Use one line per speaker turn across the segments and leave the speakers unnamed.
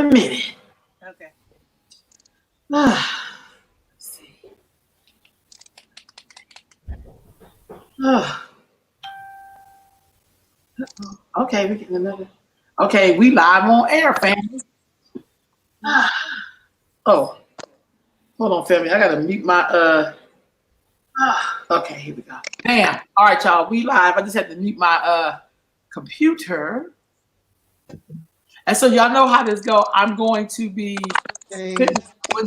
a minute.
Okay.
Let's see. Okay, we getting another. Okay, we live on air, family. Oh, hold on, family. I gotta mute my Okay, here we go. Bam. All right, y'all. We live. I just had to mute my computer. And so y'all know how this go. I'm going to be when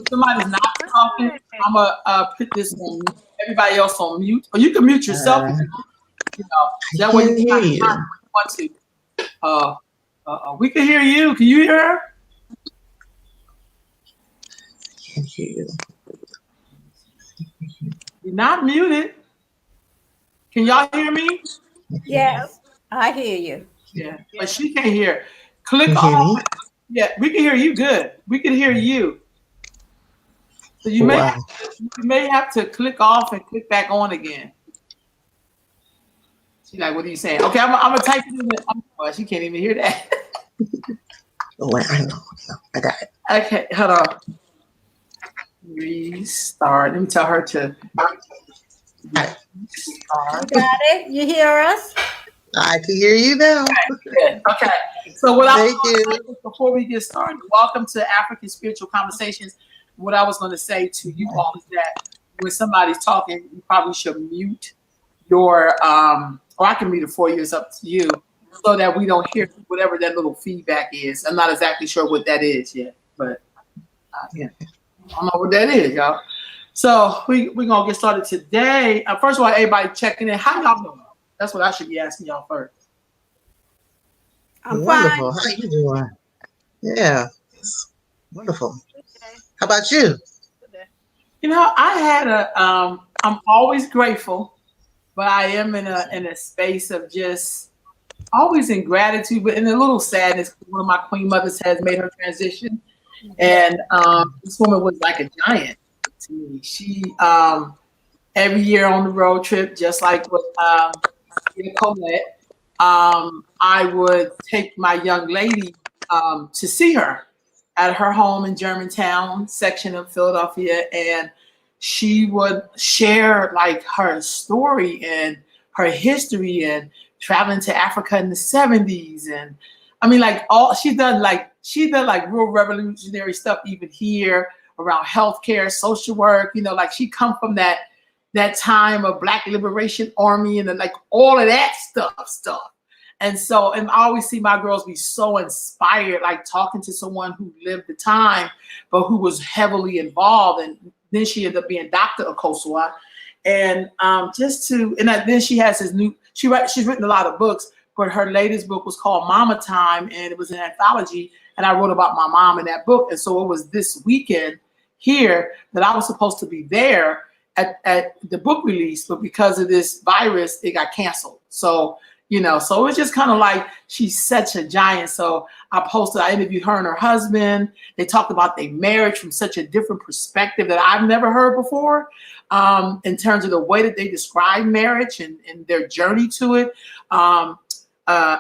somebody's not talking, I'm gonna put this on everybody else on mute. Or you can mute yourself if you know. That way you can want to. We can hear you. Can you hear her?
Can't hear you.
You're not muted. Can y'all hear me?
Yes, I hear you.
Yeah, but she can't hear. Click off. Yeah, we can hear you good. We can hear you. So you may have to click off and click back on again. She's like, what are you saying? Okay, I'm gonna type it in. Well, she can't even hear that.
Oh, I know. I got it.
Okay, hold on. Restart. Let me tell her to
restart. You got it? You hear us?
I can hear you now.
Okay. So what I was before we get started, welcome to African Spiritual Conversations. What I was going to say to you all is that when somebody's talking, you probably should mute your or I can mute it for you. It's up to you, so that we don't hear whatever that little feedback is. I'm not exactly sure what that is yet, but yeah, I don't know what that is, y'all. So we're gonna get started today. First of all, everybody checking in. How y'all doing? That's what I should be asking y'all first.
I'm
wonderful.
fine.
How you doing? Yeah, it's wonderful. How about you?
You know, I had I'm always grateful, but I am in a space of just always in gratitude, but in a little sadness. One of my queen mothers has made her transition, and this woman was like a giant to me. She every year on the road trip, just like with Colette, I would take my young lady to see her at her home in Germantown section of Philadelphia, and she would share like her story and her history and traveling to Africa in the 70s. And I mean, like she done like real revolutionary stuff even here around healthcare, social work, you know, like she come from that time of Black Liberation Army and like all of that stuff. And so, and I always see my girls be so inspired, like talking to someone who lived the time, but who was heavily involved. And then she ended up being Dr. Akosua. And then she has she's written a lot of books, but her latest book was called Mama Time, and it was an anthology. And I wrote about my mom in that book. And so it was this weekend here that I was supposed to be there at the book release, but because of this virus, it got canceled. So, you know, so it's just kind of like she's such a giant. So I interviewed her and her husband. They talked about their marriage from such a different perspective that I've never heard before, in terms of the way that they describe marriage and their journey to it. I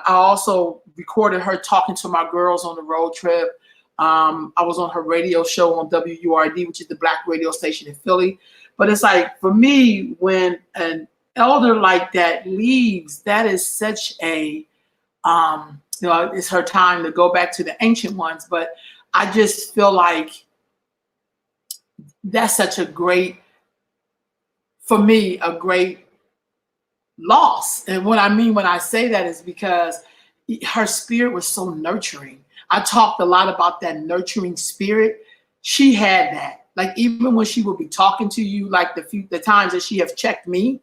also recorded her talking to my girls on the road trip. I was on her radio show on WURD, which is the Black radio station in Philly. But it's like, for me, when an elder like that leaves, that is such a, it's her time to go back to the ancient ones. But I just feel like that's such a great, for me, a great loss. And what I mean when I say that is because her spirit was so nurturing. I talked a lot about that nurturing spirit. She had that. Like, even when she would be talking to you, like the times that she have checked me,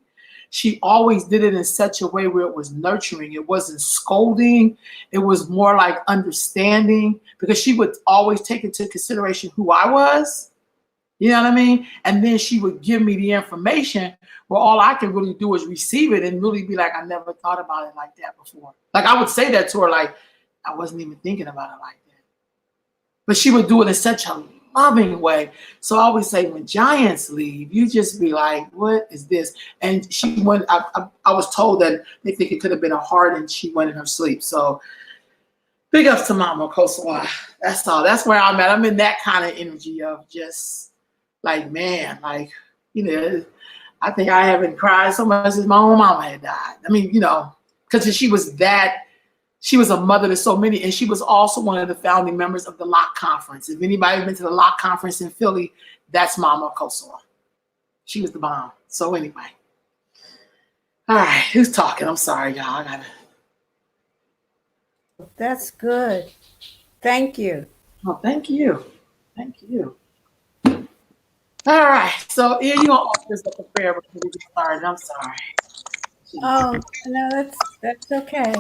she always did it in such a way where it was nurturing. It wasn't scolding. It was more like understanding, because she would always take into consideration who I was. You know what I mean? And then she would give me the information where all I can really do is receive it and really be like, I never thought about it like that before. Like, I would say that to her, like, I wasn't even thinking about it like that. But she would do it in such a loving way. So I always say, when giants leave, you just be like, what is this? And she went, I was told that they think it could have been a heart, and she went in her sleep. So Big ups to Mama Kosawa. That's all. That's where I'm at. I'm in that kind of energy of just like, man, like, you know, I think I haven't cried so much as my own mama had died. I mean, you know, because she was a mother to so many, and she was also one of the founding members of the Lock Conference. If anybody's been to the Lock Conference in Philly, that's Mama Kosawa. She was the bomb. So anyway. All right, who's talking? I'm sorry, y'all. I gotta.
That's good. Thank you.
Oh, thank you. Thank you. All right. So, yeah, you gonna open this up a prayer before we get started. I'm sorry. Jeez.
Oh, no, that's okay.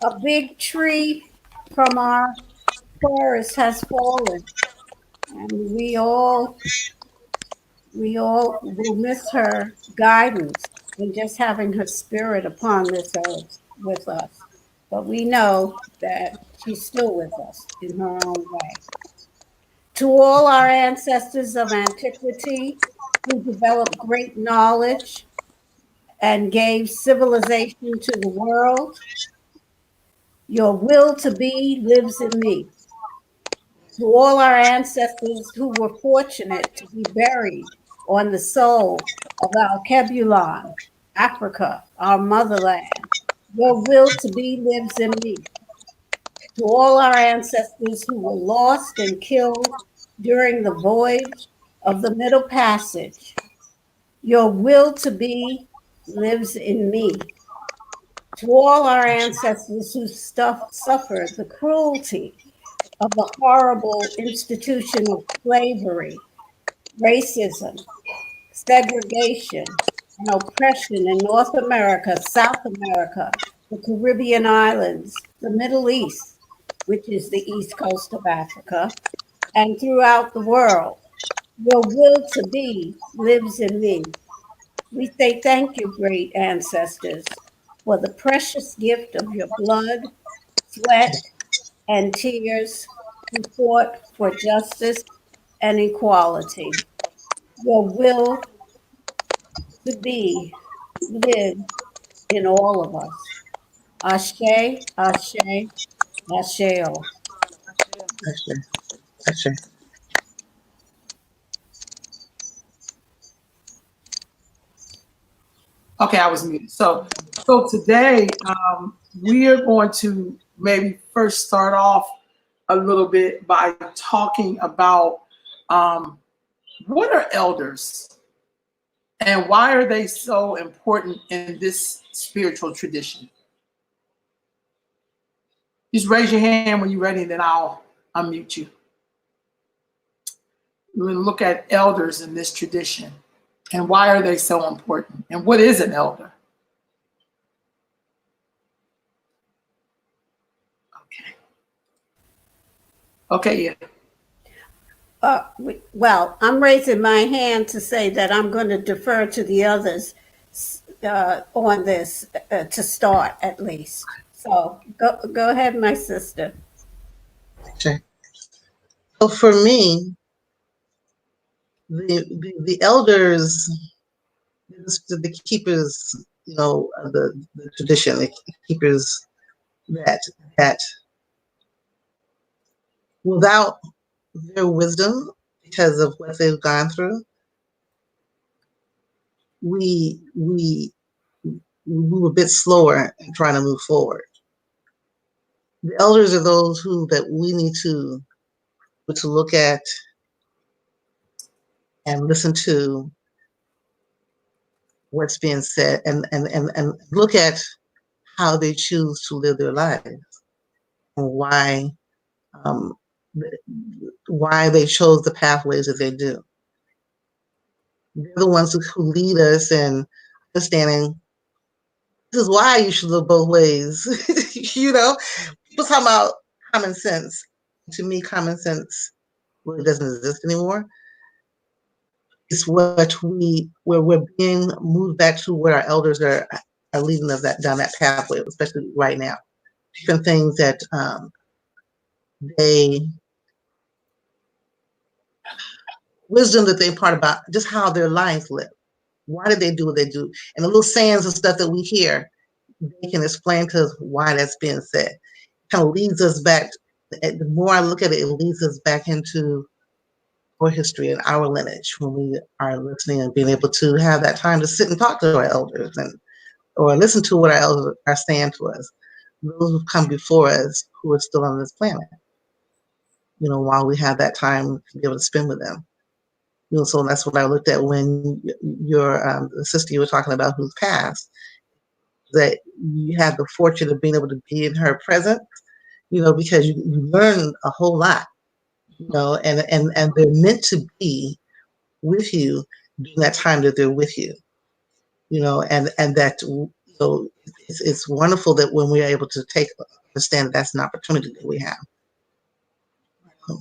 A big tree from our forest has fallen, and we all will miss her guidance and just having her spirit upon this earth with us. But we know that she's still with us in her own way. To all our ancestors of antiquity who developed great knowledge and gave civilization to the world, your will to be lives in me. To all our ancestors who were fortunate to be buried on the soul of Alkebulan, Africa, our motherland, your will to be lives in me. To all our ancestors who were lost and killed during the voyage of the Middle Passage, your will to be lives in me. To all our ancestors who suffered the cruelty of the horrible institution of slavery, racism, segregation, and oppression in North America, South America, the Caribbean islands, the Middle East, which is the east coast of Africa, and throughout the world. Your will to be lives in me. We say thank you, great ancestors, for the precious gift of your blood, sweat, and tears who fought for justice and equality. Your will to be live in all of us. Ashe, Ashe, Asheo.
Actually, actually.
Okay, I was muted. So today we are going to maybe first start off a little bit by talking about um, what are elders and why are they so important in this spiritual tradition. Just raise your hand when you're ready, and then I'll unmute you. We're going to look at elders in this tradition and why are they so important and what is an elder? Okay. Okay, yeah.
Well, I'm raising my hand to say that I'm going to defer to the others on this to start at least. So go ahead, my sister.
Sure. So for me, the elders, the keepers, of the tradition, the keepers that without their wisdom, because of what they've gone through, we move a bit slower in trying to move forward. The elders are those that we need to look at and listen to what's being said and look at how they choose to live their lives and um, why they chose the pathways that they do. They're the ones who lead us in understanding this is why you should live both ways. People talk about common sense. To me, common sense really doesn't exist anymore. It's where we're being moved back to where our elders are leading us down that pathway, especially right now. Different things that wisdom that they impart about just how their lives live. Why did they do what they do? And the little sayings and stuff that we hear, they can explain to us why that's being said. Kind of leads us back. The more I look at it, it leads us back into our history and our lineage when we are listening and being able to have that time to sit and talk to our elders and or listen to what our elders are saying to us. Those who've come before us who are still on this planet, while we have that time to be able to spend with them. So that's what I looked at when your the sister you were talking about who's passed, that you had the fortune of being able to be in her presence, because you learn a whole lot, and they're meant to be with you during that time that they're with you, and that, it's wonderful that when we are able to understand that that's an opportunity that we have. Um,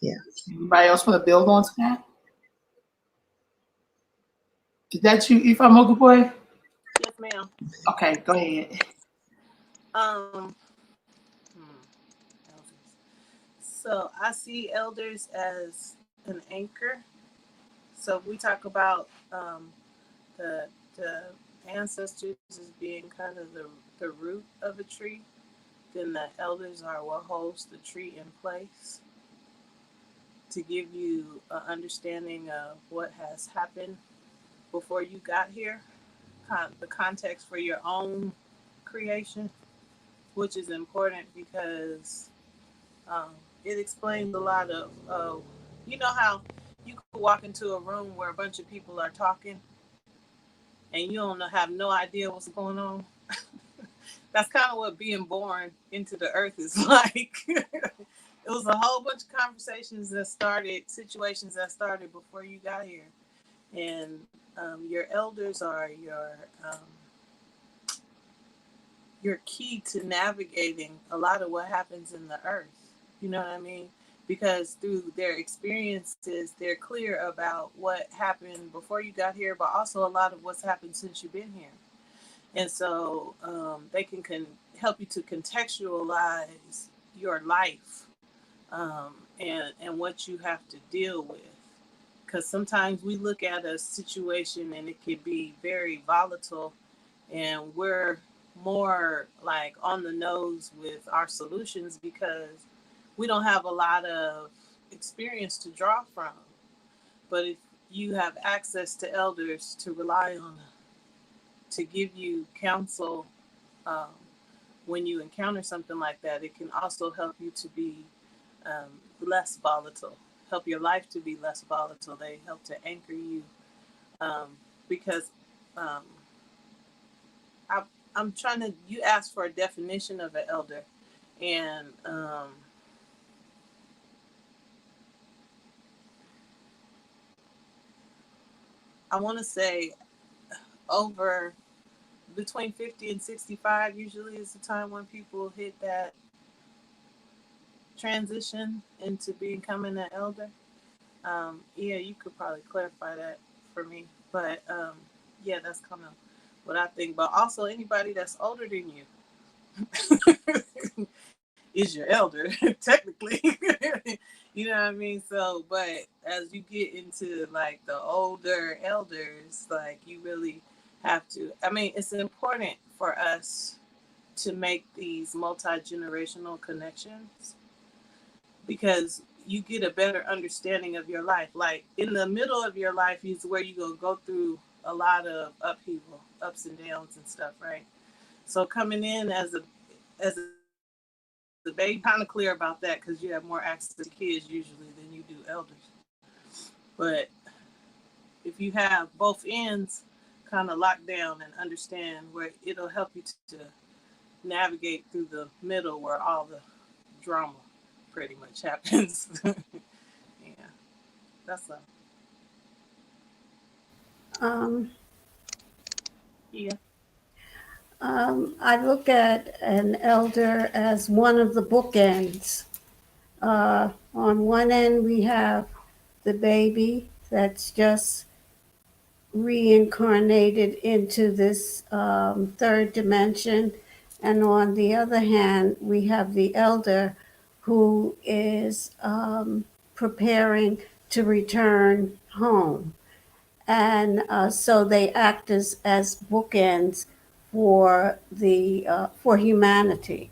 yeah.
Anybody else want to build on to that? Is that you, Ifa boy?
Yes, ma'am.
Okay, go ahead.
Um, elders. So I see elders as an anchor. So if we talk about the ancestors as being kind of the root of a tree, then the elders are what holds the tree in place to give you an understanding of what has happened before you got here, the context for your own creation, which is important because um, it explains a lot of, you know how you could walk into a room where a bunch of people are talking and you don't have no idea what's going on. That's kind of what being born into the earth is like. It was a whole bunch of conversations that started, situations that started before you got here. And your elders are your key to navigating a lot of what happens in the earth. You know what I mean? Because through their experiences, they're clear about what happened before you got here, but also a lot of what's happened since you've been here. And so they can help you to contextualize your life and what you have to deal with. Because sometimes we look at a situation and it can be very volatile, and we're more like on the nose with our solutions because we don't have a lot of experience to draw from. But if you have access to elders to rely on to give you counsel um, when you encounter something like that, it can also help you to be less volatile, help your life to be less volatile. They help to anchor you um, because um, I, I'm trying to, you asked for a definition of an elder, and I want to say over between 50 and 65 usually is the time when people hit that transition into becoming an elder. Yeah, you could probably clarify that for me, but yeah, that's kind of what I think. But also, anybody that's older than you is your elder, technically. You know what I mean? So, but as you get into like the older elders, like you really have to. I mean, it's important for us to make these multi generational connections because you get a better understanding of your life. Like in the middle of your life is where you go through a lot of upheaval, ups and downs and stuff, right? So coming in as a baby, kind of clear about that because you have more access to kids usually than you do elders. But if you have both ends kind of locked down and understand where it'll help you to navigate through the middle where all the drama pretty much happens. Yeah, that's a
Um,
yeah.
I look at an elder as one of the bookends. On one end, we have the baby that's just reincarnated into this third dimension. And on the other hand, we have the elder who is preparing to return home. And so they act as bookends for the for humanity.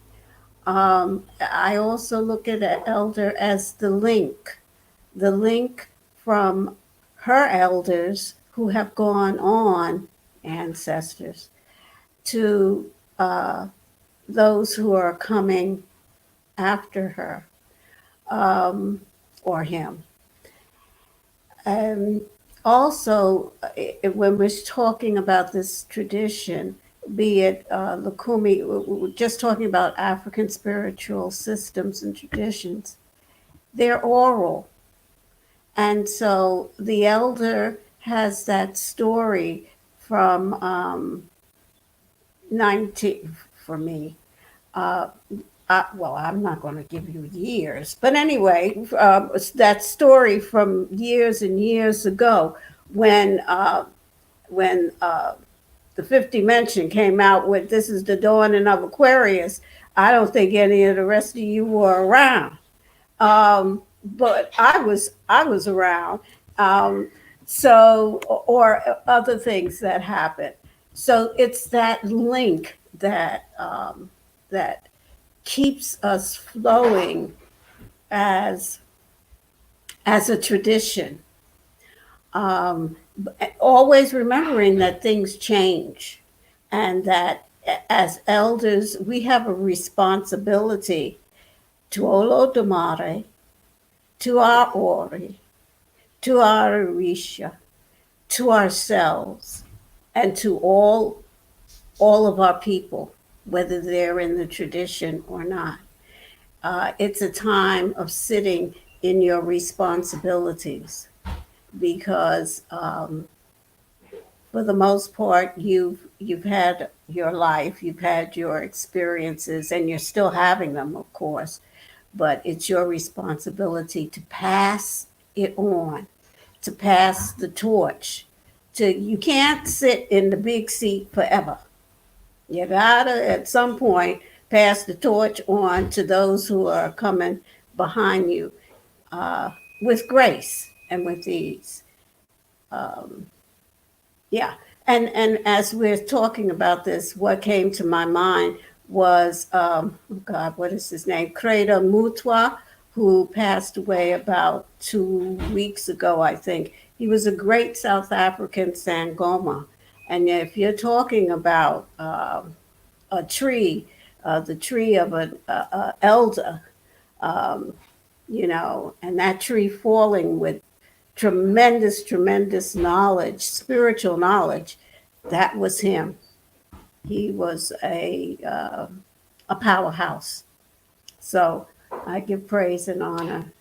I also look at an elder as the link from her elders who have gone on, ancestors, to those who are coming after her, um, or him. And also, when we're talking about this tradition, be it Lukumi, we're just talking about African spiritual systems and traditions, they're oral. And so the elder has that story from 19, for me. Uh, well, I'm not going to give you years, but anyway, that story from years and years ago when the fifth dimension came out with "This is the dawning of Aquarius." I don't think any of the rest of you were around, but I was around. Um, so, or other things that happen. So it's that link that keeps us flowing as as a tradition. Um, Always remembering that things change, and that as elders we have a responsibility to Olodumare, to our Ori, to our Orisha, to ourselves, and to all of our people, whether they're in the tradition or not. It's a time of sitting in your responsibilities because, for the most part, you've had your life, you've had your experiences, and you're still having them, of course. But it's your responsibility to pass it on, to pass the torch. You can't sit in the big seat forever. You gotta, at some point, pass the torch on to those who are coming behind you, uh, with grace and with ease. Um, yeah, and as we're talking about this, what came to my mind was, oh God, what is his name? Kreda Mutwa, who passed away about 2 weeks ago, I think. He was a great South African Sangoma. And if you're talking about a tree, the tree of an elder, um, and that tree falling with tremendous, tremendous knowledge, spiritual knowledge, that was him. He was a powerhouse. So I give praise and honor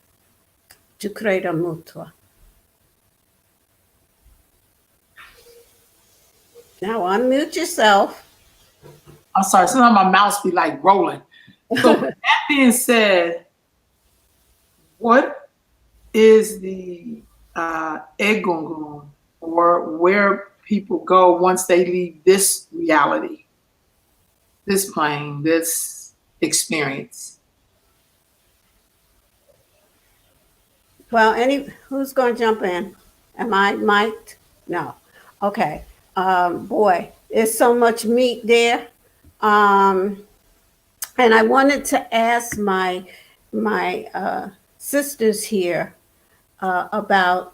to Kreda Mutwa. Now unmute yourself.
I'm sorry, sometimes my mouse be like rolling. So with that being said, what is the egungun, or where people go once they leave this reality, this plane, this experience?
Well, who's going to jump in? Am I mic'd? No. Okay. Boy, there's so much meat there. Um, and I wanted to ask my sisters here about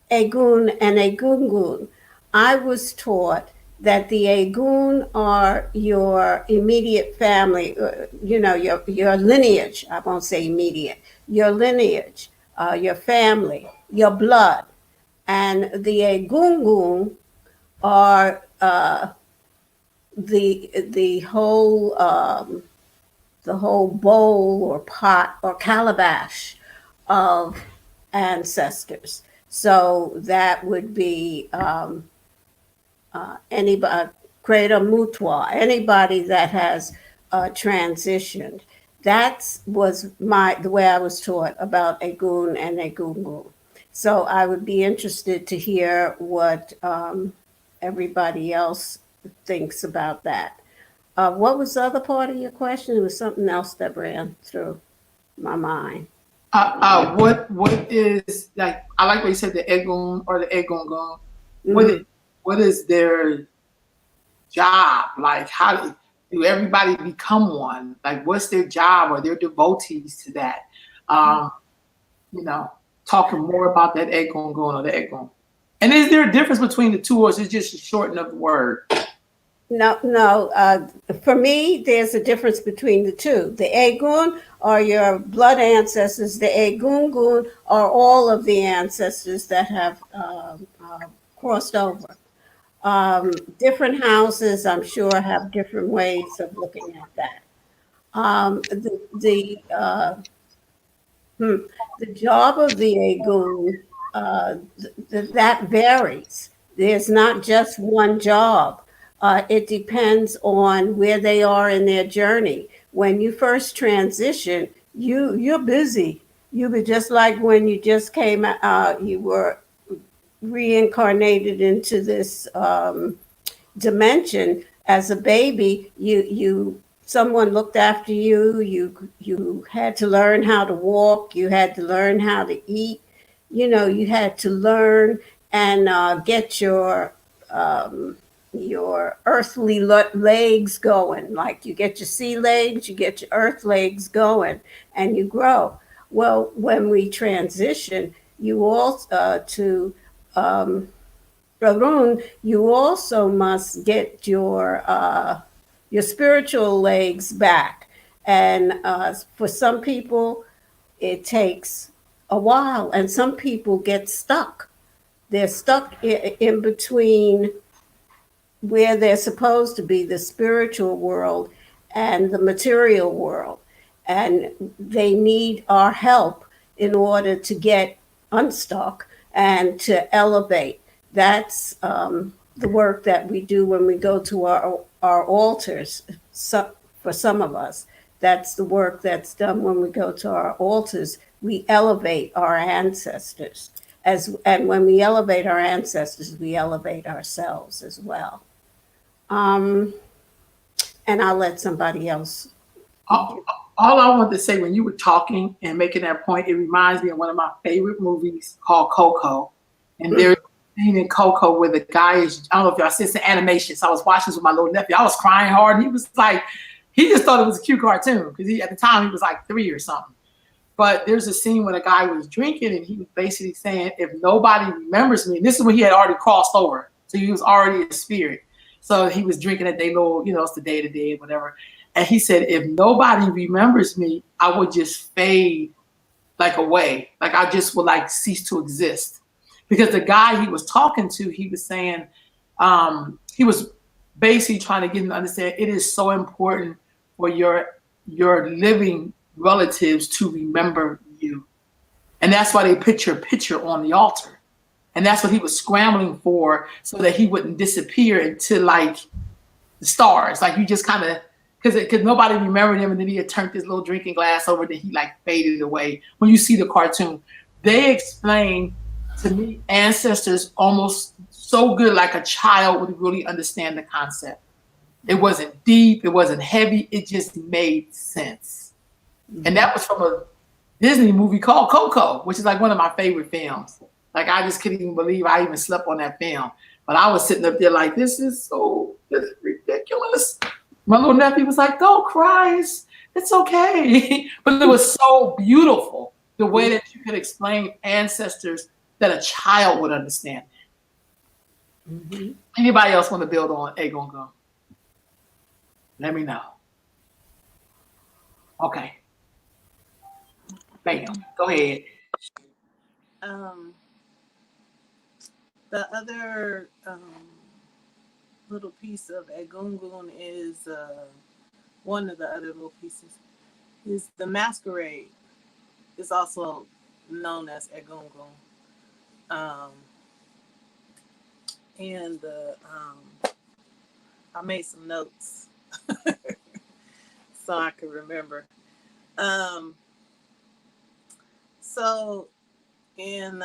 Egun and Egungun. I was taught that the Egun are your immediate family, your lineage. I won't say immediate, your lineage, your family, your blood. And the Egungun are the whole bowl or pot or calabash of ancestors. So that would be anybody, Kreda Mutwa, anybody that has transitioned. That was the way I was taught about Egun and Egungun. So I would be interested to hear what everybody else thinks about that. What was the other part of your question? It was something else that ran through my mind.
What is, like, I like what you said, the egun or the egungun. What
Mhm.
is, what is their job? Like, how do everybody become one? Like, what's their job? Are there devotees to that? Um, you know, talking more about that egon or the egon. And is there a difference between the two, or is it just a shortening of the word?
No, no. For me, there's a difference between the two. The Egun are your blood ancestors. The Egungun are all of the ancestors that have crossed over. Different houses, I'm sure, have different ways of looking at that. Hmm. The job of the Agun, that varies. There's not just one job. It depends on where they are in their journey. When you first transition, you're busy. You were just like when you just came out, you were reincarnated into this dimension as a baby. You someone looked after you. You had to learn how to walk. You had to learn how to eat. You had to learn and get your earthly legs going. Like you get your sea legs, you get your earth legs going, and you grow. Well, when we transition, you all to Arun, you also must get your spiritual legs back. And for some people, it takes a while, and some people get stuck. They're stuck in between where they're supposed to be, the spiritual world and the material world. And they need our help in order to get unstuck and to elevate. That's the work that we do when we go to our altars. So, for some of us, that's the work that's done when we go to our altars. We elevate our ancestors. And when we elevate our ancestors, we elevate ourselves as well. Um, and I'll let somebody else.
All, all I wanted to say when you were talking and making that point, it reminds me of one of my favorite movies called Coco. And there's a scene in Coco where the guy is, I don't know if y'all see it's an animation. So I was watching this with my little nephew. I was crying hard. And he was like, he just thought it was a cute cartoon because at the time he was like 3 or something. But there's a scene when a guy was drinking and he was basically saying, if nobody remembers me, and this is when he had already crossed over. So he was already a spirit. So he was drinking at day little, it's the day to day, whatever. And he said, if nobody remembers me, I would just fade like away. Like I just would like cease to exist. Because the guy he was talking to, he was saying, he was basically trying to get him to understand it is so important for your living relatives to remember you. And that's why they put your picture on the altar. And that's what he was scrambling for so that he wouldn't disappear into like the stars. Like you just kind of, because nobody remembered him, and then he had turned his little drinking glass over, then he like faded away. When you see the cartoon, they explain to me ancestors almost so good, like a child would really understand the concept. It wasn't deep, it wasn't heavy, it just made sense. And that was from a Disney movie called Coco, which is like one of my favorite films. Like I just couldn't even believe I even slept on that film. But I was sitting up there like, this is ridiculous. My little nephew was like, don't cry, it's okay. But it was so beautiful, the way that you could explain ancestors that a child would understand.
Mm-hmm.
Anybody else want to build on Egon Gum? Let me know. Okay. Bam. Go ahead.
Um, the other little piece of Egungun is one of the other little pieces is the masquerade. Is also known as Egungun. Um, and I made some notes so I could remember. Um, so in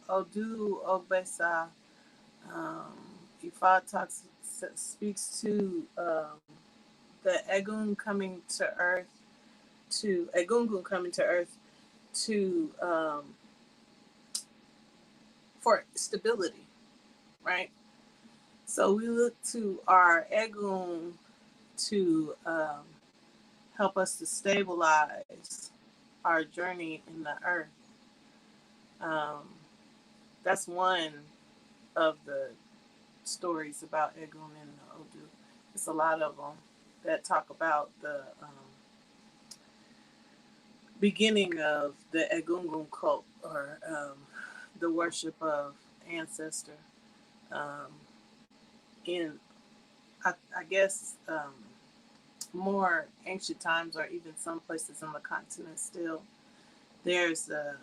Odu Obesa, Ifa speaks to the Egun coming to Earth, to Egungun coming to Earth to for stability, right? So we look to our Egun to help us to stabilize our journey in the earth. Um, that's one of the stories about Egun in the Odu. It's a lot of them that talk about the beginning of the Egungun cult, or the worship of Ancestor. Um, in, I guess, more ancient times, or even some places on the continent still, there's the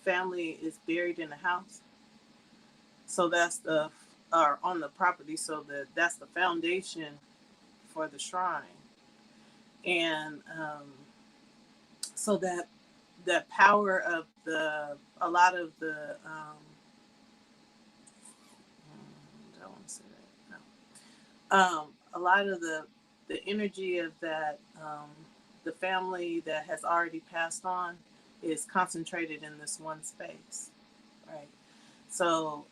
family is buried in a house. So that's the, or on the property. So that's the foundation for the shrine. And so that power of a lot of the I don't want to say that, no. A lot of the energy of that the family that has already passed on is concentrated in this one space, right? So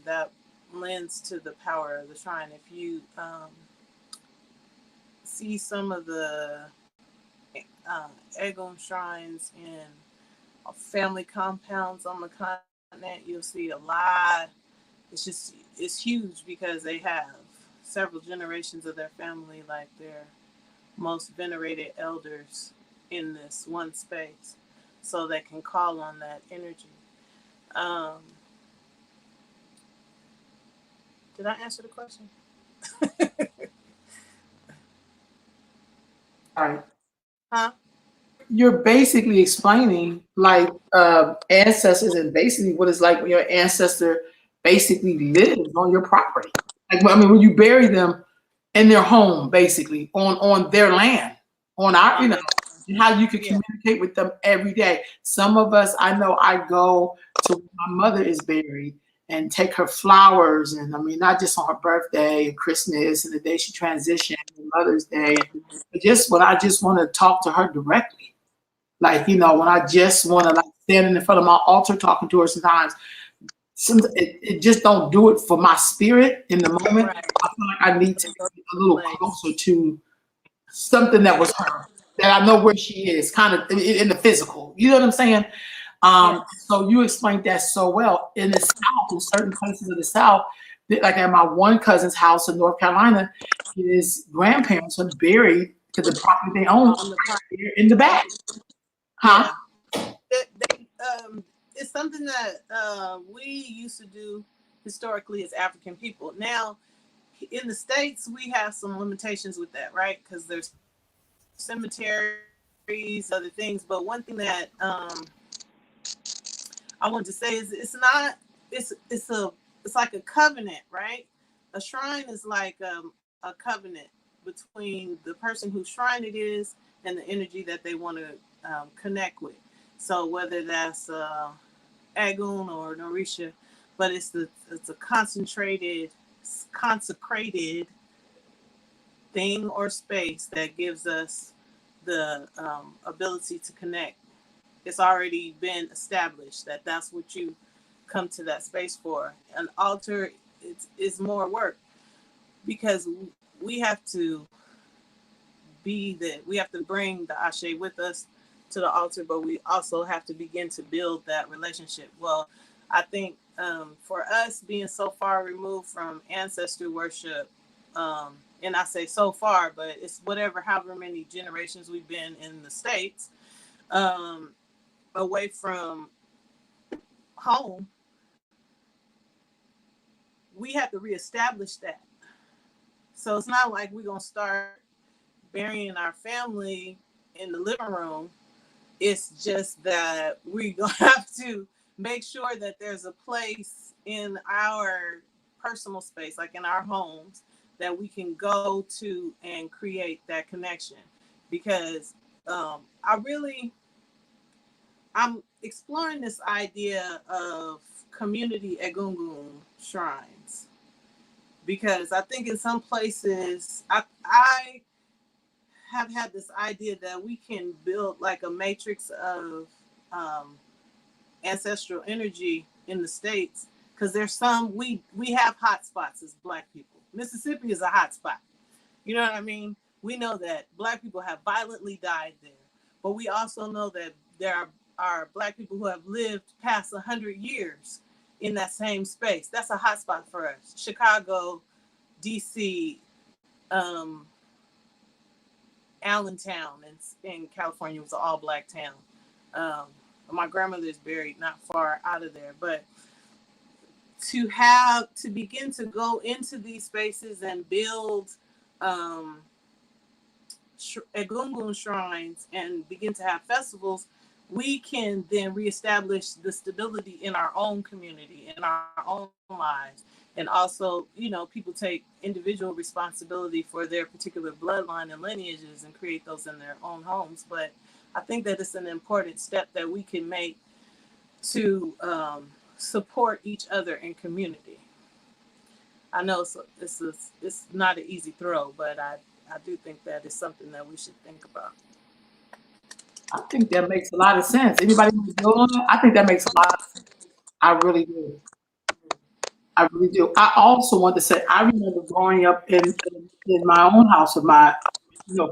that lends to the power of the shrine. If you see some of the Egon shrines in family compounds on the continent, you'll see a lot. It's huge because they have several generations of their family, like their most venerated elders, in this one space, so they can call on that energy. Um, did I answer the question?
Right.
Huh?
You're basically explaining like ancestors, and basically what it's like when your ancestor basically lives on your property. Like, I mean, when you bury them in their home, basically on their land, on our,
On their,
and how you can
yeah,
communicate with them every day. Some of us, I know, I go to where my mother is buried and take her flowers, and I mean, not just on her birthday and Christmas and the day she transitioned, and Mother's Day, but just when I just want to talk to her directly. Like, when I just want to like stand in front of my altar talking to her sometimes, it just don't do it for my spirit in the moment.
right.
I feel like I need to
It goes
get a little
place.
closer to something that was her, that I know where she is, kind of in the physical. You know what I'm saying?
Yes.
So you explained that so well. In the South, in certain places of the South, like at my one cousin's house in North Carolina, his grandparents are buried because the property they own
On the
right there in the back. Huh?
Yeah. They, it's something that we used to do historically as African people. Now, in the States, we have some limitations with that, right? Because there's cemeteries, other things. But one thing that I wanted to say is it's like a covenant, right? A shrine is like a covenant between the person whose shrine it is and the energy that they want to connect with. So whether that's Agun or Norisha, but it's a concentrated, consecrated thing or space that gives us the ability to connect. It's already been established that that's what you come to that space for. An altar is more work because we have to we have to bring the ashe with us to the altar, but we also have to begin to build that relationship. Well, I think for us being so far removed from ancestor worship, and I say so far, but it's whatever, however many generations we've been in the States, um, away from home, we have to reestablish that. So it's not like we're gonna start burying our family in the living room. It's just that we're gonna have to make sure that there's a place in our personal space, like in our homes, that we can go to and create that connection. Because I really, I'm exploring this idea of community egungun shrines, because I think in some places I have had this idea that we can build like a matrix of um, ancestral energy in the States, because because there's some we have hot spots as Black people. Mississippi is a hot spot. You know what I mean? We know that Black people have violently died there, but we also know that there are Black people who have lived past 100 years in that same space. That's a hot spot for us. Chicago, DC, Allentown in California was an all Black town. My grandmother is buried not far out of there, but to begin to go into these spaces and build Egungun shrines and begin to have festivals, we can then reestablish the stability in our own community, in our own lives. And also, people take individual responsibility for their particular bloodline and lineages and create those in their own homes. But I think that it's an important step that we can make to support each other in community. I know it's not an easy throw, but I do think that is something that we should think about.
I think that makes a lot of sense. Anybody who's build on that? I think that makes a lot of sense. I really do. I really do. I also want to say I remember growing up in my own house with my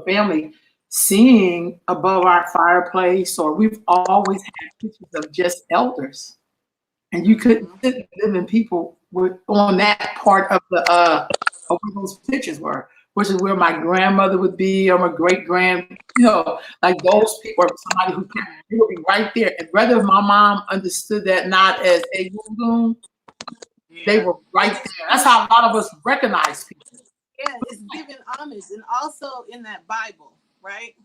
family, seeing above our fireplace, or we've always had pictures of just elders, and you couldn't sit living people were on that part of the of where those pictures were, which is where my grandmother would be or my great grand, like those people, or somebody who would be right there. And whether my mom understood that not as a gungun, they were right there. That's how a lot of us recognize people.
Yeah, it's giving homage. And also in that Bible, right?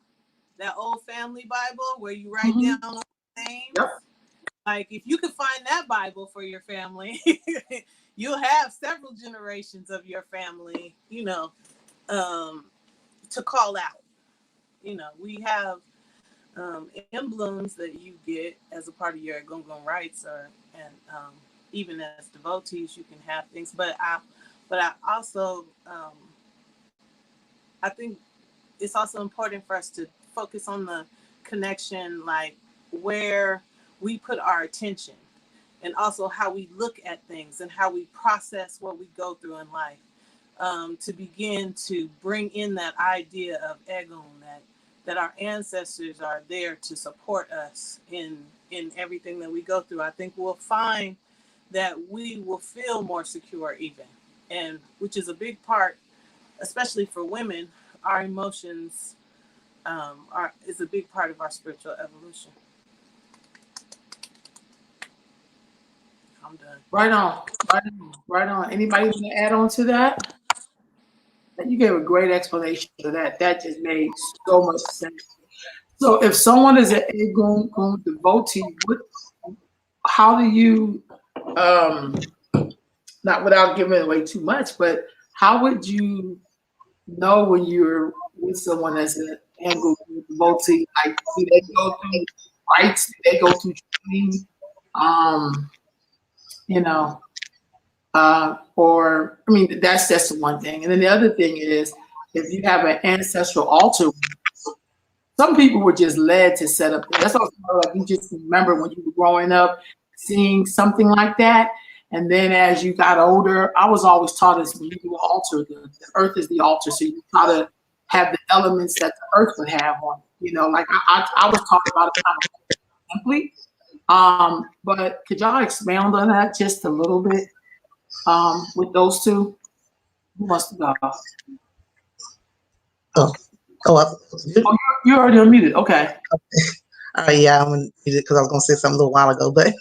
That old family Bible where you write down all the names.
Yep.
Like, if you could find that Bible for your family, you'll have several generations of your family, to call out. We have emblems that you get as a part of your Gungun rites, and even as devotees, you can have things. But I also I think it's also important for us to focus on the connection, like where we put our attention, and also how we look at things and how we process what we go through in life, to begin to bring in that idea of Egun, that our ancestors are there to support us in everything that we go through. I think we'll find that we will feel more secure even, and which is a big part, especially for women. Our emotions is a big part of our spiritual evolution. I'm done.
Right on. Anybody want to add on to that? You gave a great explanation for that. That just made so much sense. So if someone is an Egun devotee, how do you, not without giving away too much, but how would you know when you're with someone that's an Egun devotee? Like, do they go through rites? Do they go through training? Or I mean, that's just one thing. And then the other thing is, if you have an ancestral altar, some people were just led to set up there. That's also like you just remember when you were growing up, seeing something like that. And then as you got older, I was always taught this: when you do an altar, the earth is the altar. So you try to have the elements that the earth would have on it. Like I was taught about it kind of simply. But could y'all expound on that just a little bit? With those two, who wants to go? You're already unmuted. Okay.
Yeah, I'm gonna use it because I was gonna say something a little while ago, but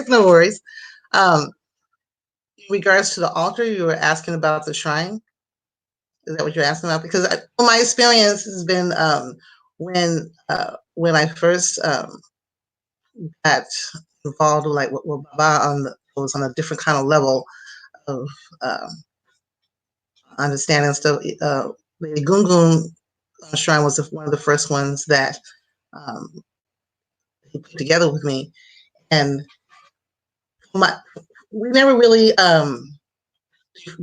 no worries. In regards to the altar, you were asking about the shrine. Is that what you're asking about? Because my experience has been when I first got involved with like what Baba was on a different kind of level of understanding stuff. The Gungun shrine was one of the first ones that he put together with me, and we never really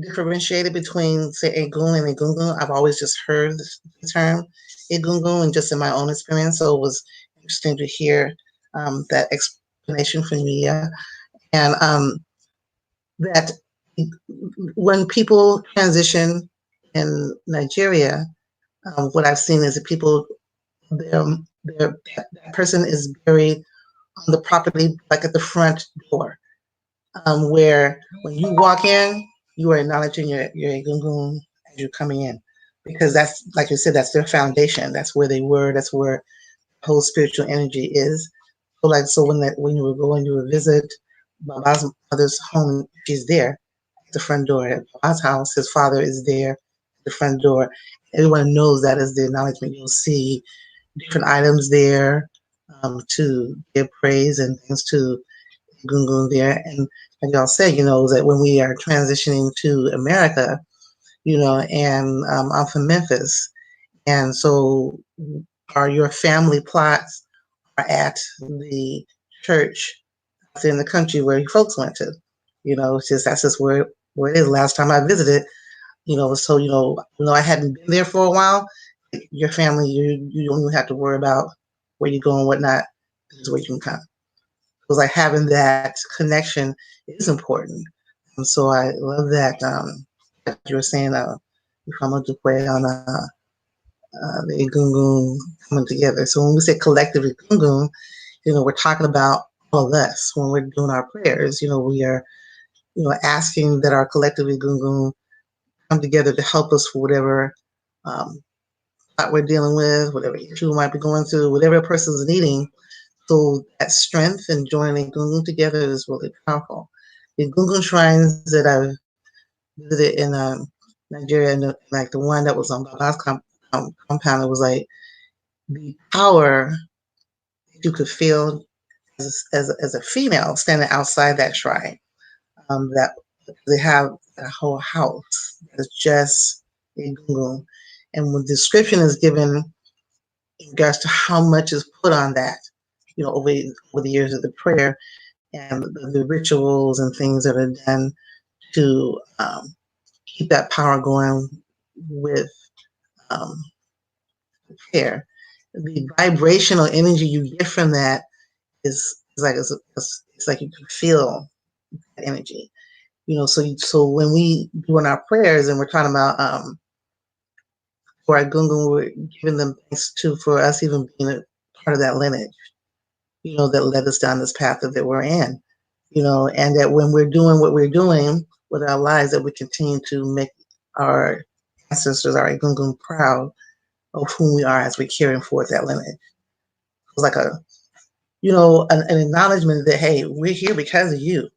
differentiated between, say, Egun and Egungun. I've always just heard the term Egungun, and just in my own experience, so it was interesting to hear that explanation from Mia. And that when people transition in Nigeria, what I've seen is that people, their, that person is buried on the property, like at the front door, where when you walk in, you are acknowledging your Egungun as you're coming in, because that's, like you said, that's their foundation. That's where they were. That's where whole spiritual energy is. So like, so when you were going to a visit Baba's mother's home, she's there at the front door. At Baba's house, his father is there at the front door. Everyone knows that is the acknowledgement. You'll see different items there, to give praise and things to Gungun there. And like y'all said, that when we are transitioning to America, and I'm from Memphis, and so your family plots are at the church in the country where your folks went to. It's just that's just where it is. Last time I visited, so I hadn't been there for a while. Your family, you don't even have to worry about where you go and whatnot. This is where you can come. Because like having that connection is important. And so I love that, that you were saying, Ifama on the Egungun coming together. So when we say collectively Egungun, we're talking about all of us when we're doing our prayers. We are, asking that our collective Egungun come together to help us for whatever thought we're dealing with, whatever issue we might be going through, whatever a person's needing. So that strength and joining Egungun together is really powerful. The Egungun shrines that I've visited in Nigeria, and like the one that was on Baba's compound, it was like the power you could feel as a female standing outside that shrine. That they have a whole house that's just Egungun, and when description is given in regards to how much is put on that, over the years of the prayer and the rituals and things that are done to keep that power going with um, care. The vibrational energy you get from that is like it's like you can feel that energy. So when we doing our prayers and we're talking about for our Gungun, we're giving them thanks too for us even being a part of that lineage, that led us down this path that we're in, and that when we're doing what we're doing with our lives, that we continue to make our ancestors, our Gungun, proud of who we are as we're carrying forth that lineage. It's like an acknowledgement that, hey, we're here because of you.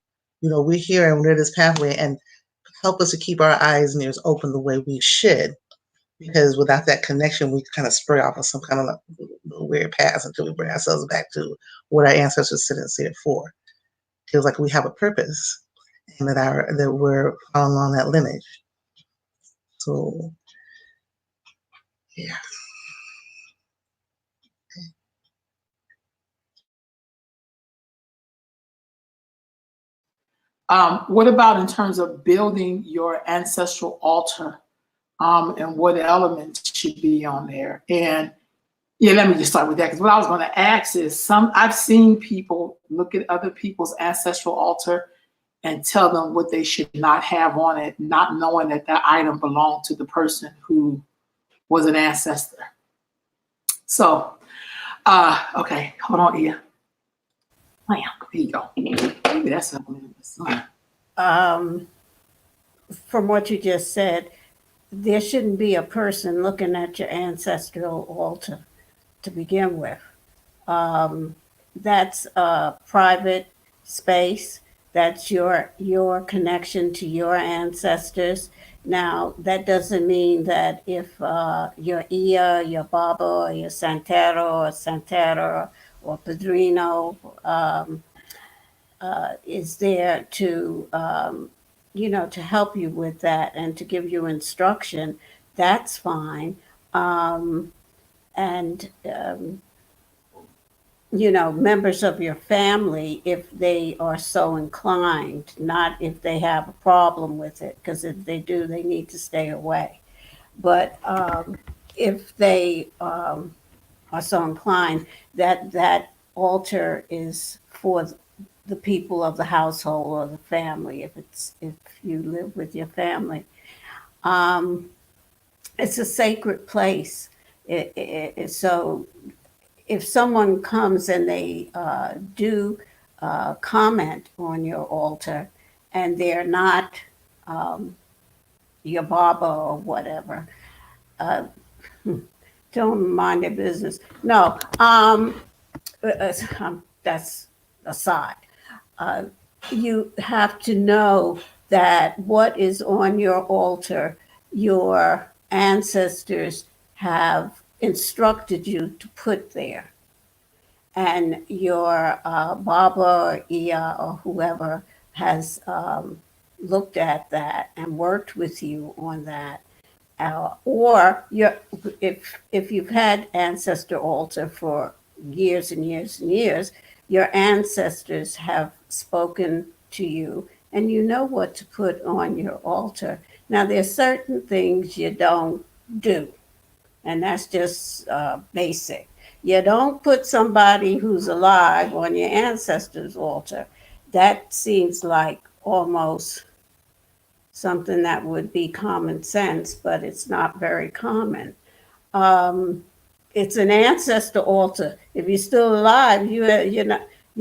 We're here and we're this pathway, and help us to keep our eyes and ears open the way we should. Because without that connection, we kind of spray off of some kind of weird path until we bring ourselves back to what our ancestors said and said for. Feels like we have a purpose, and that we're following along that lineage. So, yeah.
What about in terms of building your ancestral altar, and what elements should be on there? And yeah, let me just start with that, because what I was going to ask is I've seen people look at other people's ancestral altar and tell them what they should not have on it, not knowing that that item belonged to the person who was an ancestor. So, okay, hold on, Ia. There you go. Maybe that's something.
From what you just said, there shouldn't be a person looking at your ancestral altar to begin with. That's a private space. That's your connection to your ancestors. Now, that doesn't mean that if your Iya, your Baba, or your Santero or Padrino is there to, to help you with that and to give you instruction, that's fine. And members of your family, if they are so inclined, not if they have a problem with it, because if they do, they need to stay away. But if they are so inclined, that altar is for the people of the household or the family, if you live with your family. Um, it's a sacred place. So if someone comes and they do comment on your altar, and they're not um, your Baba or whatever, uh, don't mind their business. No, that's aside. Uh, you have to know that what is on your altar, your ancestors have instructed you to put there. And your Baba or Iya or whoever has looked at that and worked with you on that, or if you've had ancestor altar for years and years and years, your ancestors have spoken to you and you know what to put on your altar. Now there's certain things you don't do, and that's just basic. You don't put somebody who's alive on your ancestors altar. That seems like almost something that would be common sense, but it's not very common. Um, it's an ancestor altar. If you're still alive, you're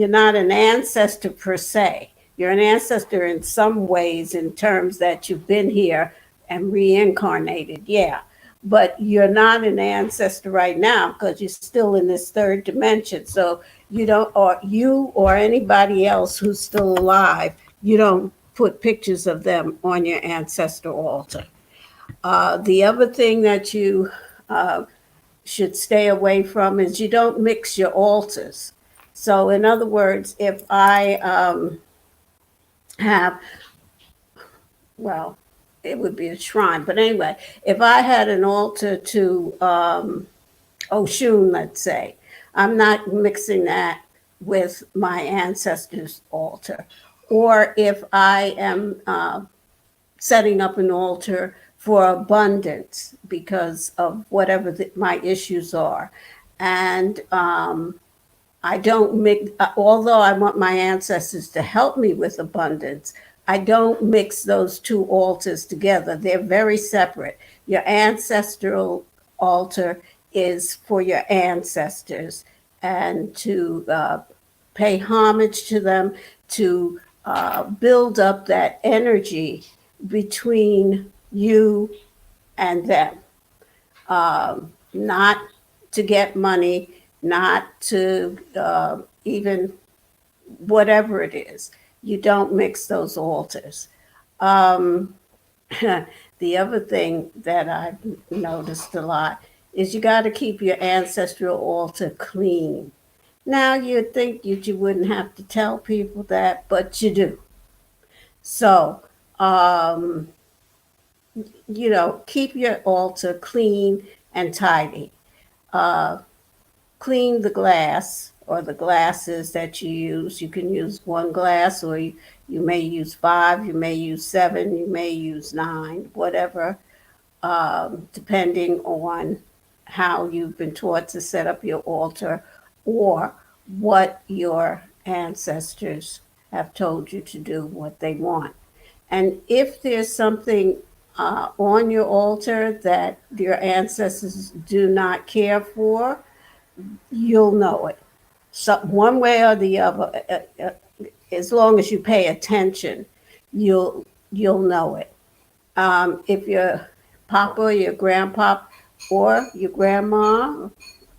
not an ancestor per se. You're an ancestor in some ways, in terms that you've been here and reincarnated. Yeah, but you're not an ancestor right now because you're still in this third dimension. So you don't, or you or anybody else who's still alive, you don't put pictures of them on your ancestor altar. The other thing that you uh, should stay away from is you don't mix your altars. So, in other words, if I have, well, it would be a shrine, but anyway, if I had an altar to Oshun, let's say, I'm not mixing that with my ancestors' altar. Or if I am setting up an altar for abundance because of whatever my issues are. And I don't mix, although I want my ancestors to help me with abundance, I don't mix those two altars together. They're very separate. Your ancestral altar is for your ancestors and to pay homage to them, to build up that energy between you and them. Not to get money, not to even whatever it is. You don't mix those altars. Um, the other thing that I've noticed a lot is you got to keep your ancestral altar clean. Now, you'd think you wouldn't have to tell people that, but you do. So, um, keep your altar clean and tidy. Uh, Clean the glass or the glasses that you use. You can use one glass, or you may use five, you may use seven, you may use nine, whatever, depending on how you've been taught to set up your altar or what your ancestors have told you to do, what they want. And if there's something on your altar that your ancestors do not care for, you'll know it. So one way or the other, as long as you pay attention, you'll know it. If your papa, or your grandpa, or your grandma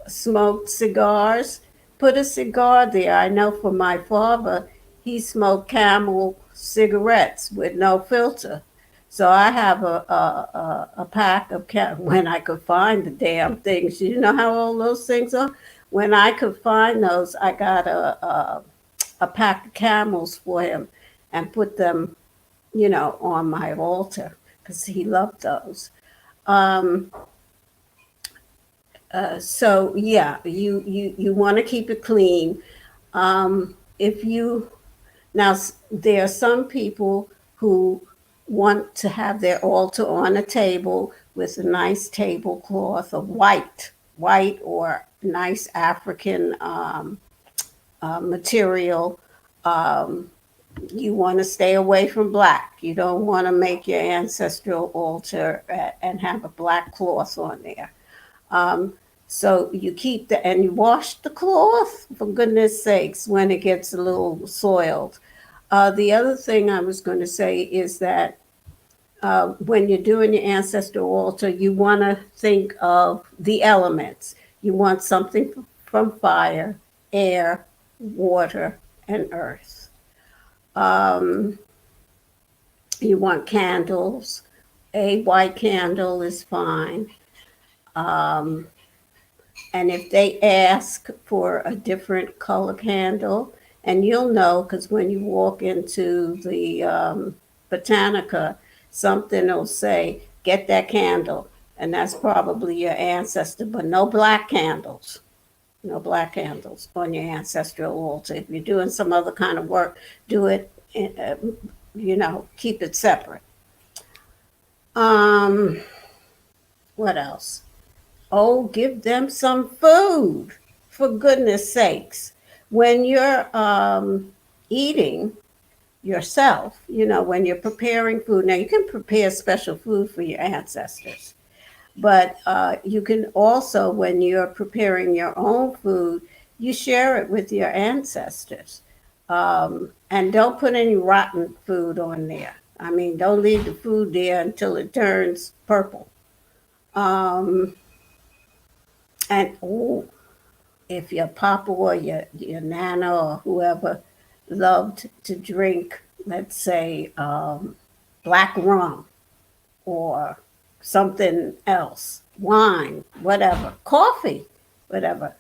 smoked cigars, put a cigar there. I know for my father, he smoked Camel cigarettes with no filter. So I have a pack of when I could find the damn things. You know how old those things are? When I could find those, I got a pack of Camels for him and put them, on my altar because he loved those. Um, so yeah, you want to keep it clean. If you now there are some people who want to have their altar on a table with a nice tablecloth of white or nice African material. Um, you want to stay away from black. You don't want to make your ancestral altar and have a black cloth on there. Um, so you keep the and you wash the cloth for goodness sakes when it gets a little soiled. The other thing I was going to say is that when you're doing your ancestral altar, you want to think of the elements. You want something from fire, air, water, and earth. Um, you want candles. A white candle is fine. Um, and if they ask for a different color candle, and you'll know because when you walk into the Botanica, something will say, get that candle. And that's probably your ancestor, but no black candles. No black candles on your ancestral altar. If you're doing some other kind of work, do it, keep it separate. Um, what else? Oh, give them some food, for goodness sakes. When you're eating yourself, when you're preparing food, now you can prepare special food for your ancestors, but you can also, when you're preparing your own food, you share it with your ancestors. And don't put any rotten food on there. I mean, don't leave the food there until it turns purple. Um, and oh, if your papa or your nana or whoever loved to drink, let's say, black rum or something else, wine, whatever, coffee, whatever,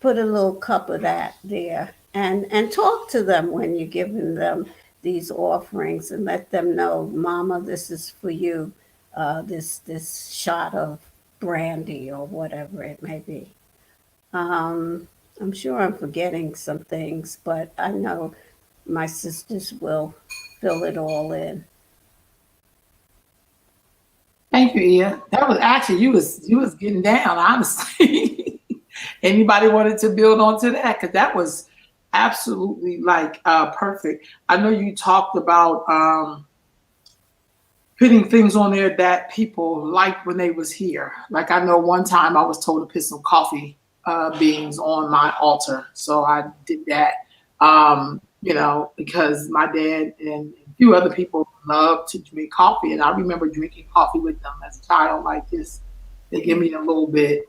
put a little cup of that there and talk to them when you're giving them these offerings and let them know, Mama, this is for you, this shot of brandy or whatever it may be. Um, I'm sure I'm forgetting some things, but I know my sisters will fill it all in.
Thank you, Ia. That was actually you was getting down, honestly. Anybody wanted to build onto that? Because that was absolutely like perfect. I know you talked about putting things on there that people liked when they was here. Like I know one time I was told to put some coffee beans on my altar, so I did that. Because my dad and a few other people love to drink coffee, and I remember drinking coffee with them as a child. Like this, they give me a little bit.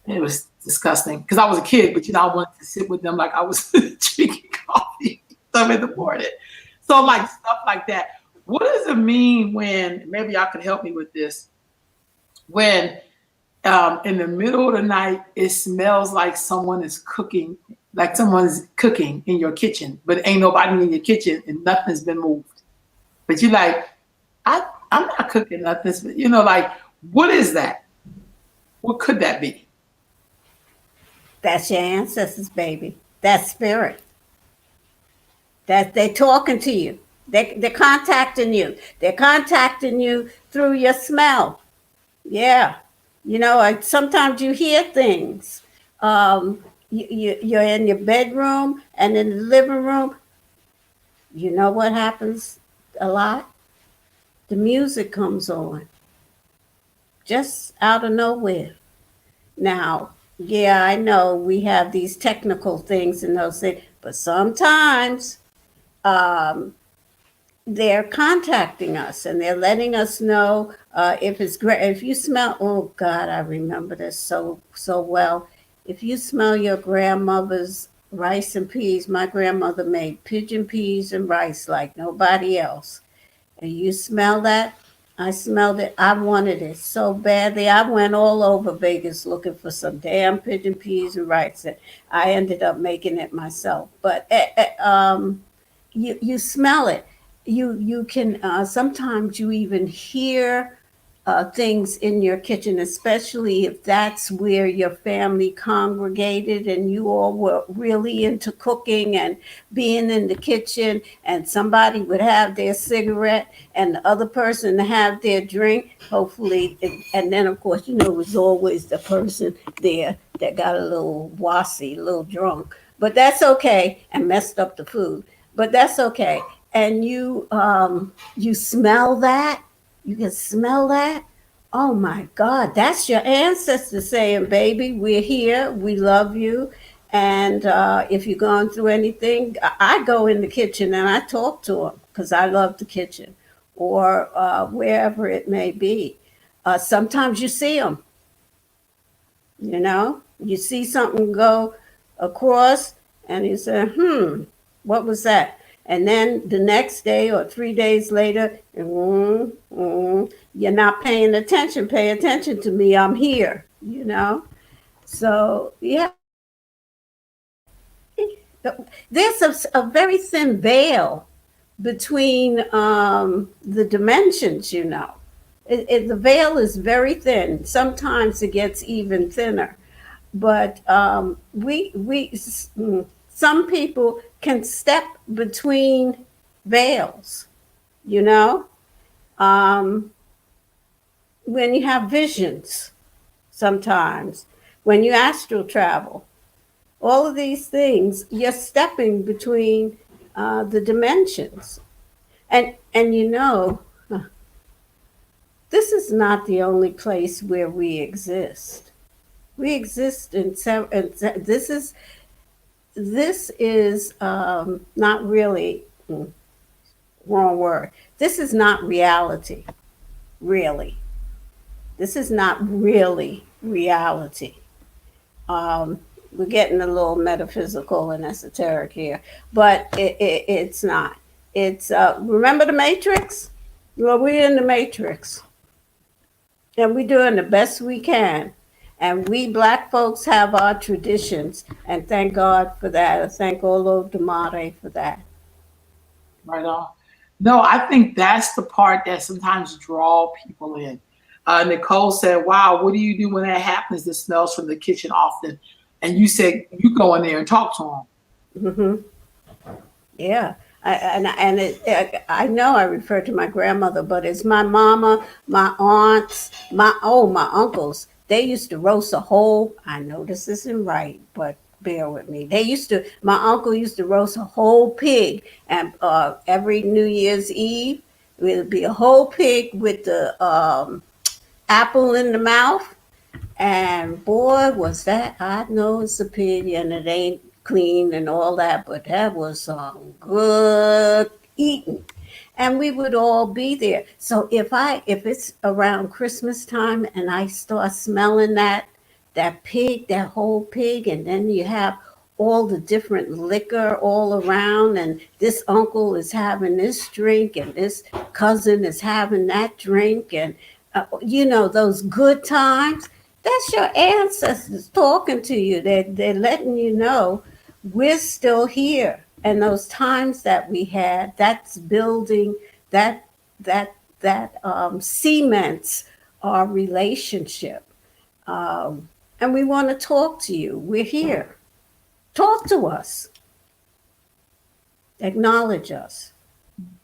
It was disgusting because I was a kid, but I wanted to sit with them like I was drinking coffee some in the morning. So like stuff like that. What does it mean when maybe y'all could help me with this? When in the middle of the night it smells like someone's cooking in your kitchen, but ain't nobody in your kitchen and nothing's been moved. But you like, I'm not cooking nothing. But like what is that? What could that be?
That's your ancestors, baby. That spirit. That they're talking to you. They're contacting you. They're contacting you through your smell. Yeah. Sometimes you hear things. You're in your bedroom and in the living room. You know what happens a lot? The music comes on just out of nowhere. Now, yeah, I know we have these technical things and those things, but sometimes um, they're contacting us and they're letting us know if it's great. If you smell, oh God, I remember this so well. If you smell your grandmother's rice and peas, my grandmother made pigeon peas and rice like nobody else. And you smell that? I smelled it. I wanted it so badly. I went all over Vegas looking for some damn pigeon peas and rice. And I ended up making it myself. But you smell it. You can sometimes you even hear things in your kitchen, especially if that's where your family congregated and you all were really into cooking and being in the kitchen, and somebody would have their cigarette and the other person have their drink, hopefully. And then, of course, it was always the person there that got a little wassy, a little drunk. But that's okay and messed up the food. but that's okay. And you smell that? You can smell that? Oh my God, that's your ancestors saying, baby, we're here, we love you. And if you're going through anything, I go in the kitchen and I talk to them because I love the kitchen or wherever it may be. Sometimes you see them, you see something go across and you say, what was that? And then the next day or 3 days later, you're not paying attention. Pay attention to me. I'm here. So, yeah, there's a very thin veil between the dimensions. The veil is very thin. Sometimes it gets even thinner. But some people can step between veils, you know, um, when you have visions, sometimes, when you astral travel, all of these things, you're stepping between the dimensions. And this is not the only place where we exist. We exist in several. This is not really wrong word. This is not reality. Really, this is not really reality. Um, we're getting a little metaphysical and esoteric here, but it's not. It's remember the Matrix? Well, we're in the Matrix, and we're doing the best we can. And we black folks have our traditions, and thank God for that. I thank Olo Damare for that.
Right on. No, I think that's the part that sometimes draw people in. Nicole said, "Wow, what do you do when that happens? The smells from the kitchen often." And you said you go in there and talk to them.
Hmm. Yeah. I know I refer to my grandmother, but it's my mama, my aunts, my uncles. They used to roast a whole. I know this isn't right, but bear with me. My uncle used to roast a whole pig, and every New Year's Eve it would be a whole pig with the apple in the mouth. And boy, was that, I know it's a pig and it ain't clean and all that, but that was some good eating. And we would all be there. So if it's around Christmas time and I start smelling that pig, that whole pig, and then you have all the different liquor all around, and this uncle is having this drink and this cousin is having that drink, and those good times, that's your ancestors talking to you. They're letting you know we're still here. And those times that we had, that's building that that cements our relationship. And we want to talk to you. We're here. Talk to us. Acknowledge us.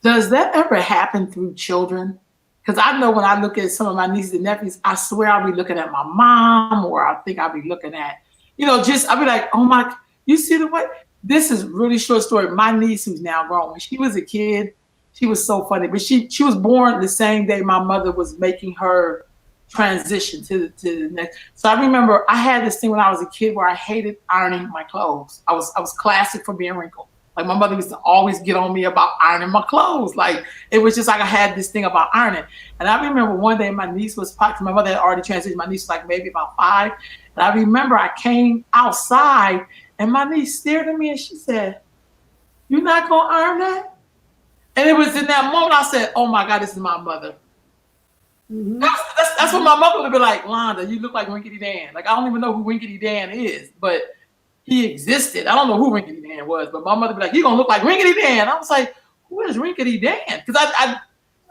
Does that ever happen through children? Because I know when I look at some of my nieces and nephews, I swear I'll be looking at my mom, or I think I'll be looking at, just I'll be like, oh my, you see the way? This is really short story. My niece, who's now grown, when she was a kid, she was so funny. But she was born the same day my mother was making her transition to the next. So I remember I had this thing when I was a kid where I hated ironing my clothes. I was classic for being wrinkled. Like my mother used to always get on me about ironing my clothes. Like it was just like I had this thing about ironing. And I remember one day my niece was probably, my mother had already transitioned. My niece was like maybe about 5. And I remember I came outside and my niece stared at me and she said, "You're not gonna iron that?" And it was in that moment I said, "Oh my God, this is my mother."
Mm-hmm.
That's what my mother would be like, "Londa, you look like Rinkety Dan." Like I don't even know who Rinkety Dan is, but he existed. I don't know who Rinkety Dan was, but my mother would be like, "You're gonna look like Rinkety Dan." I was like, "Who is Rinkety Dan?" Because I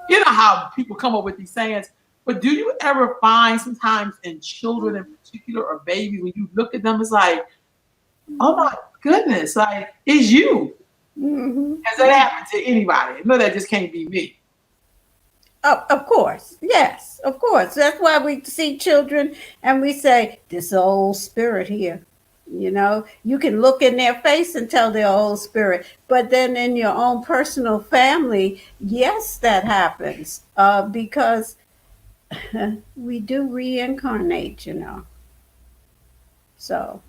you know how people come up with these sayings, but do you ever find sometimes in children in particular or babies when you look at them, it's like, oh my goodness, like it's you.
Mm-hmm.
Has that happened to anybody? No, that just can't be me.
Of course, yes, of course. That's why we see children and we say, this old spirit here. You know, you can look in their face and tell they're old spirit, but then in your own personal family, yes, that happens because we do reincarnate, you know. So,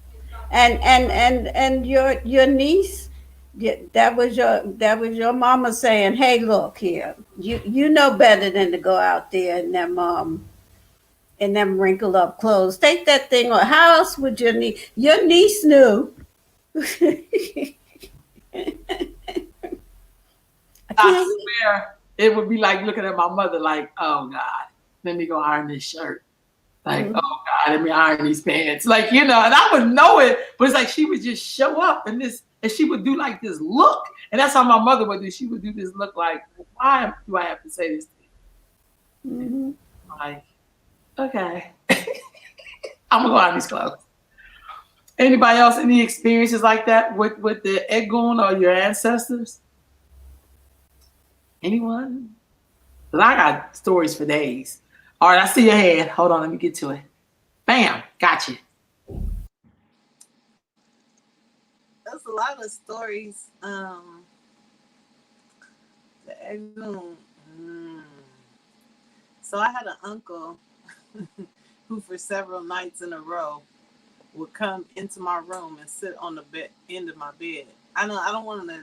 and your niece, that was your mama saying, "Hey, look here, you know better than to go out there in them wrinkled up clothes. Take that thing on. How else would your niece knew?" I
I
can't.
swear it would be like looking at my mother like, oh God, let me go iron this shirt. Like,
Mm,
oh God, let me iron these pants. Like, you know, and I would know it, but it's like she would just show up and she would do like this look. And that's how my mother would do. She would do this look like, why do I have to say this to you?
mhm.
Like, okay. I'm gonna go iron these clothes. Anybody else any experiences like that with the Egun or your ancestors? Anyone? 'Cause I got stories for days. All right, I see your hand. Hold on, let me get to it. Bam, got you.
There's a lot of stories. The Egun. Mm. So I had an uncle who, for several nights in a row, would come into my room and sit on the end of my bed. I know I don't want to.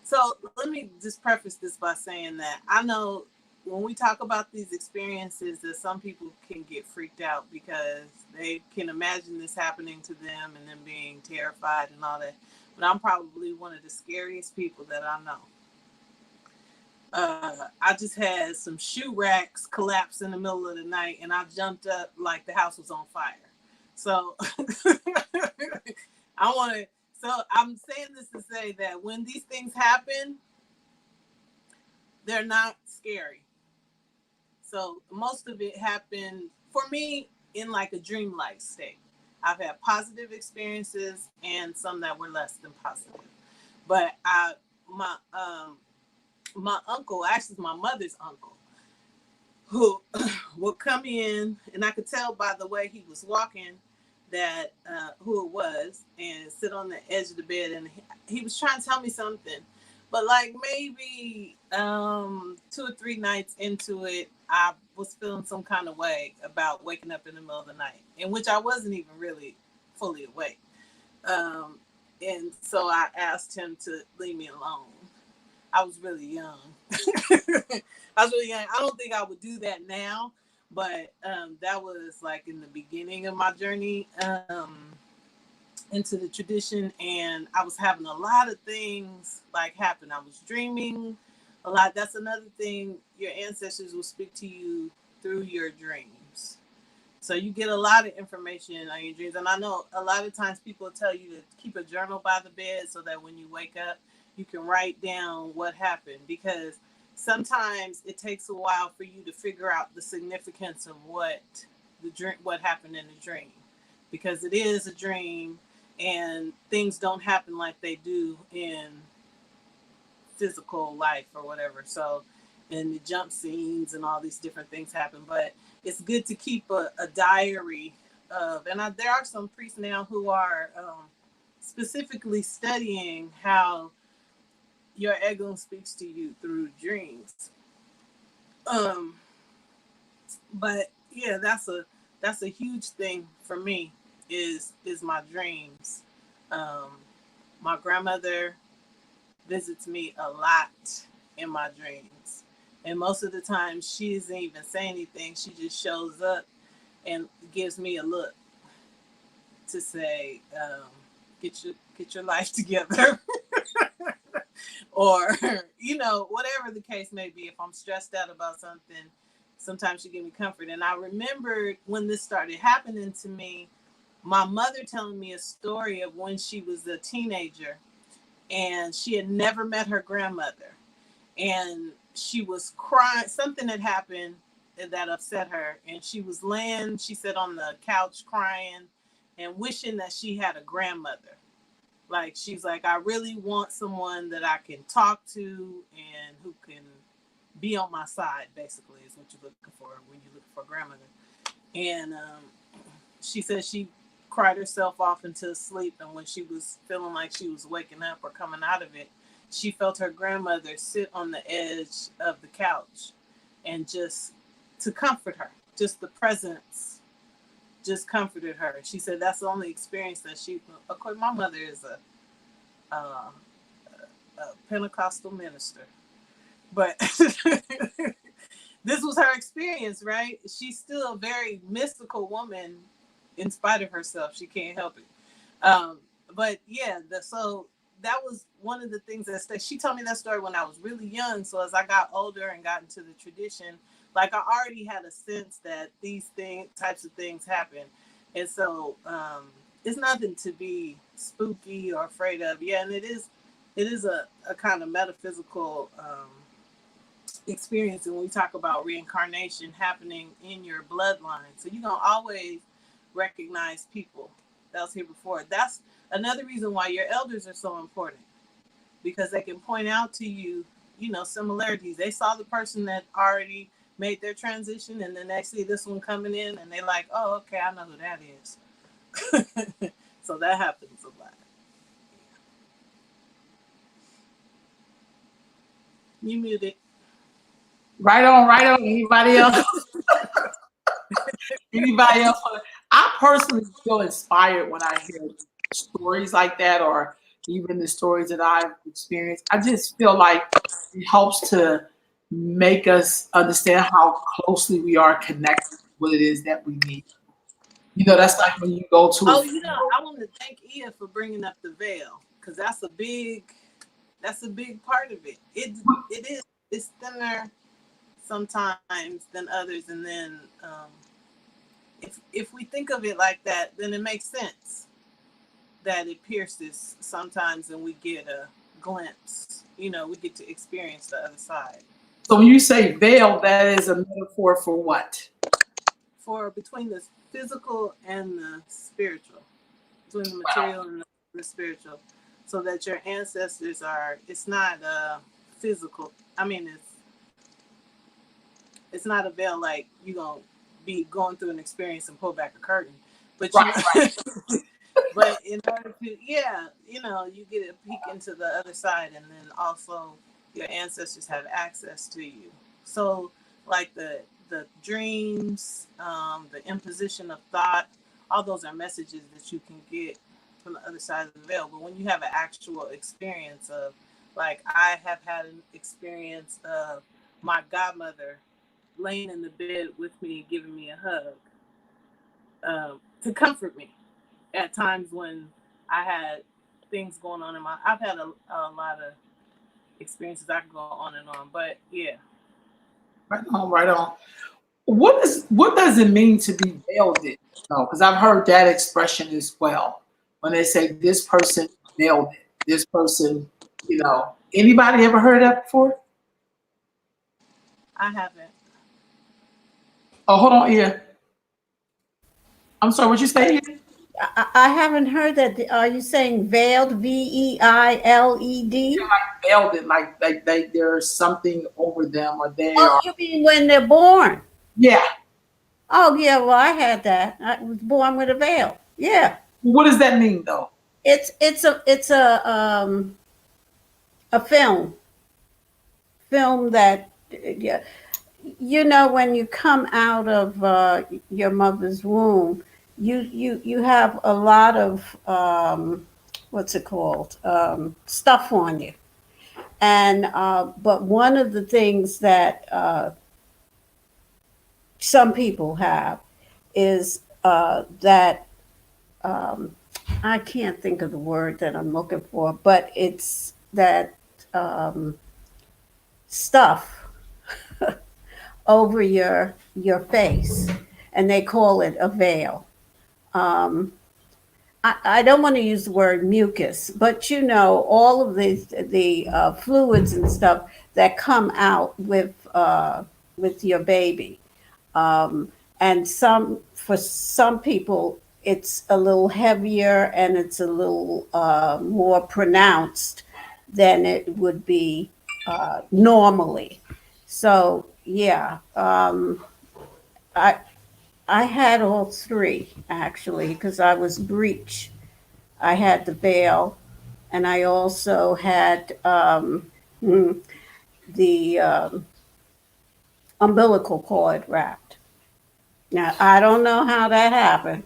So let me just preface this by saying that I know when we talk about these experiences, that some people can get freaked out because they can imagine this happening to them and them being terrified and all that. But I'm probably one of the scariest people that I know. I just had some shoe racks collapse in the middle of the night, and I jumped up like the house was on fire. So I want to. So I'm saying this to say that when these things happen, they're not scary. So most of it happened for me in like a dreamlike state. I've had positive experiences and some that were less than positive. But my my uncle, actually my mother's uncle, who would come in, and I could tell by the way he was walking that who it was, and sit on the edge of the bed, and he was trying to tell me something. But like maybe 2 or 3 nights into it, I was feeling some kind of way about waking up in the middle of the night, in which I wasn't even really fully awake. Um, and so I asked him to leave me alone. I was really young. I was really young. I don't think I would do that now, but that was like in the beginning of my journey into the tradition, and I was having a lot of things like happen. I was dreaming a lot. That's another thing. Your ancestors will speak to you through your dreams. So you get a lot of information on your dreams. And I know a lot of times people tell you to keep a journal by the bed so that when you wake up, you can write down what happened, because sometimes it takes a while for you to figure out the significance of what happened in the dream, because it is a dream and things don't happen like they do in physical life or whatever. So, and the jump scenes and all these different things happen, but it's good to keep a diary of, and there are some priests now who are specifically studying how your ego speaks to you through dreams. Um, but yeah, that's a huge thing for me is my dreams. Um, my grandmother visits me a lot in my dreams. And most of the time, she doesn't even say anything. She just shows up and gives me a look to say, get your life together. Or, whatever the case may be. If I'm stressed out about something, sometimes she give me comfort. And I remembered when this started happening to me, my mother telling me a story of when she was a teenager and she had never met her grandmother, and she was crying. Something had happened that upset her, and she was laying, she said, on the couch crying and wishing that she had a grandmother. Like, she's like, I really want someone that I can talk to and who can be on my side, basically, is what you're looking for when you're looking for a grandmother. And she said she cried herself off into sleep, and when she was feeling like she was waking up or coming out of it, she felt her grandmother sit on the edge of the couch and just to comfort her. Just the presence just comforted her. She said that's the only experience that she. Of course, my mother is a Pentecostal minister, but this was her experience, right? She's still a very mystical woman in spite of herself. She can't help it. But yeah, so that was one of the things that she told me that story when I was really young. So as I got older and got into the tradition, like I already had a sense that these types of things happen. And so it's nothing to be spooky or afraid of. Yeah, and it is a kind of metaphysical experience. And when we talk about reincarnation happening in your bloodline, so you're gonna always recognize people that was here before. That's another reason why your elders are so important, because they can point out to you, similarities. They saw the person that already made their transition, and then they see this one coming in, and they're like, "Oh, okay, I know who that is." So that happens a lot. You muted.
Right on, right on. Anybody else? Anybody else? I personally feel inspired when I hear stories like that, or even the stories that I've experienced. I just feel like it helps to make us understand how closely we are connected to what it is that we need. That's like when you go to a
Oh,
funeral.
I want to thank Ia for bringing up the veil, because that's a big part of it. It is. It's thinner sometimes than others, and then if we think of it like that, then it makes sense that it pierces sometimes, and we get a glimpse. We get to experience the other side.
So when you say veil, that is a metaphor for what?
For between the physical and the spiritual, between the material and the spiritual, so that your ancestors are. It's not physical. I mean, it's not a veil like you gonna be going through an experience and pull back a curtain, but
Right, right.
but in order to, yeah, you get a peek into the other side, and then also your ancestors have access to you. So like the dreams, the imposition of thought, all those are messages that you can get from the other side of the veil. But when you have an actual experience of, like, I have had an experience of my godmother laying in the bed with me, giving me a hug, to comfort me at times when I had things going on in my. I've had a lot of experiences. I could go on and on, but yeah.
Right on, right on. What does it mean to be veiled in? No, because I've heard that expression as well. When they say this person nailed it, this person, anybody ever heard that before?
I haven't.
Oh, hold on, yeah. I'm sorry, what you say?
I haven't heard that. Are you saying veiled? VEILED?
Veiled it, like there's something over them, or they
Oh,
are.
you mean when they're born?
Yeah.
Oh, yeah. Well, I had that. I was born with a veil. Yeah.
What does that mean, though?
It's a film that, yeah, when you come out of your mother's womb, you have a lot of what's it called, stuff on you. And but one of the things that some people have is that um, I can't think of the word that I'm looking for, but it's that um, stuff over your face, and they call it a veil. Um, I don't want to use the word mucus, but all of the fluids and stuff that come out with your baby. Um, and for some people, it's a little heavier and it's a little more pronounced than it would be normally. So yeah, I I had all three actually because I was breech. I had the veil, and I also had the umbilical cord wrapped. Now, I don't know how that happened,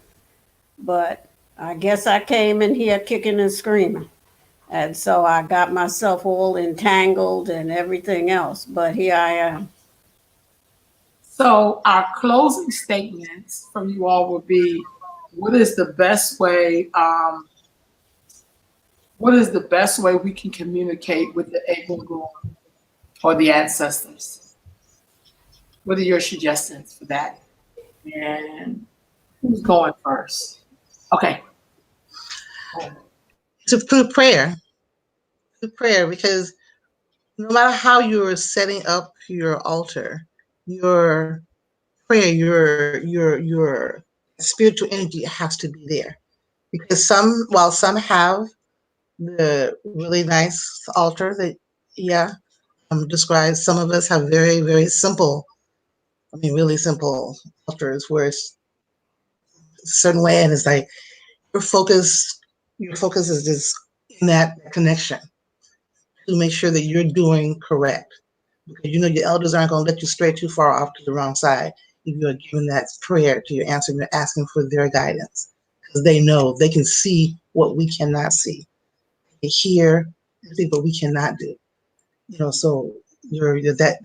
but I guess I came in here kicking and screaming. And so I got myself all entangled and everything else. But here I am.
So our closing statements from you all would be, what is the best way? What is the best way we can communicate with the Egungun or the ancestors? What are your suggestions for that? And who's going first? Okay.
Through prayer, because no matter how you're setting up your altar, your prayer, your spiritual energy has to be there. Because while some have the really nice altar that, yeah, describes, some of us have very, very simple, I mean, really simple altars where it's a certain way, and it's like your focus is just in that connection to make sure that you're doing correct. Because you know your elders aren't going to let you stray too far off to the wrong side if you're giving that prayer to your ancestors, you're asking for their guidance. Because they know, they can see what we cannot see. They hear everything, but we cannot do. You know, so that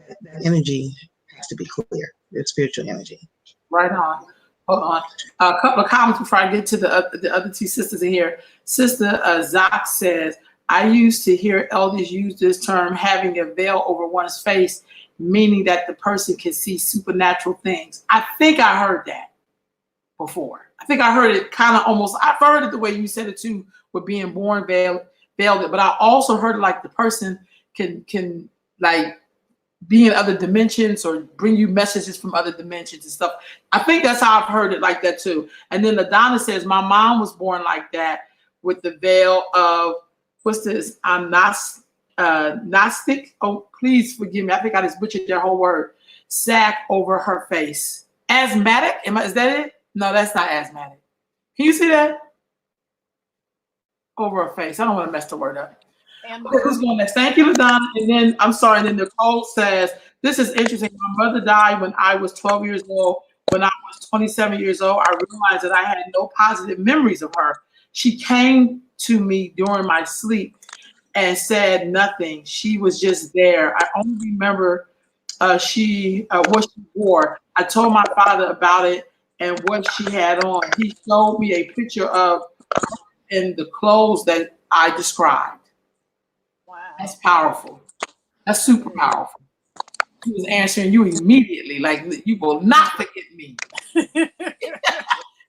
energy has to be clear, your spiritual energy.
Right on. Hold on. A couple of comments before I get to the other two sisters in here. Sister Zach says, I used to hear elders use this term, having a veil over one's face, meaning that the person can see supernatural things. I think I heard that before. I think I heard it kind of almost, I've heard it the way you said it too, with being born veiled, but I also heard it like the person can like be in other dimensions or bring you messages from other dimensions and stuff. I think that's how I've heard it like that too. And then LaDonna says, my mom was born like that with the veil of, what's this? I'm not Gnostic. Oh, please forgive me. I think I just butchered their whole word. Sack over her face. Asthmatic? Is that it? No, that's not asthmatic. Can you see that? Over her face. I don't want to mess the word up. Okay, who's going next? Thank you, LaDonna. And then, I'm sorry, and then Nicole says, this is interesting. My mother died when I was 12 years old. When I was 27 years old, I realized that I had no positive memories of her. She came to me during my sleep and said nothing. She was just there. I only remember what she wore. I told my father about it and what she had on. He showed me a picture of in the clothes that I described.
Wow.
That's powerful. That's super powerful. He was answering you immediately, like, you will not forget me.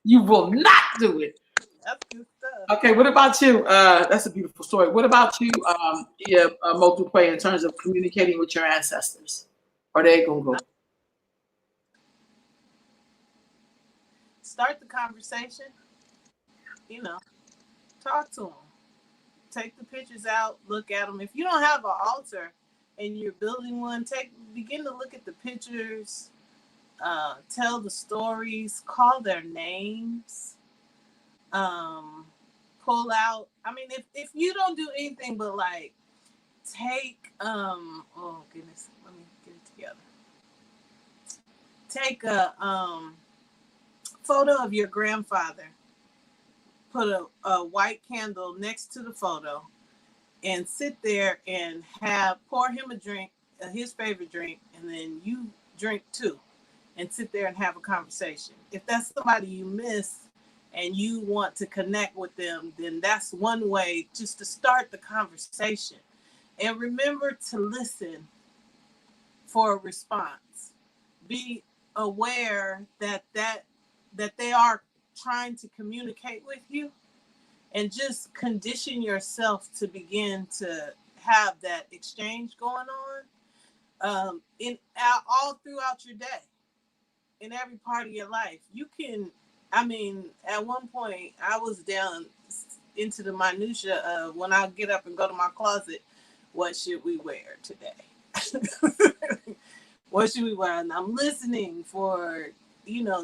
You will not do it.
That's good stuff.
Okay, what about you? That's a beautiful story. What about you, Motupe, in terms of communicating with your ancestors? Or they gonna go?
Start the conversation. You know, talk to them. Take the pictures out, look at them. If you don't have an altar and you're building one, begin to look at the pictures, tell the stories, call their names, pull out. I mean, if you don't do anything but like take, oh goodness, let me get it together. Take a photo of your grandfather. Put a white candle next to the photo and sit there and pour him a drink, his favorite drink, and then you drink too and sit there and have a conversation. If that's somebody you miss and you want to connect with them, then that's one way just to start the conversation. And remember to listen for a response. Be aware that they are trying to communicate with you, and just condition yourself to begin to have that exchange going on all throughout your day, in every part of your life. You can, I mean, at one point I was down into the minutia of, when I get up and go to my closet, what should we wear today? What should we wear? And I'm listening for,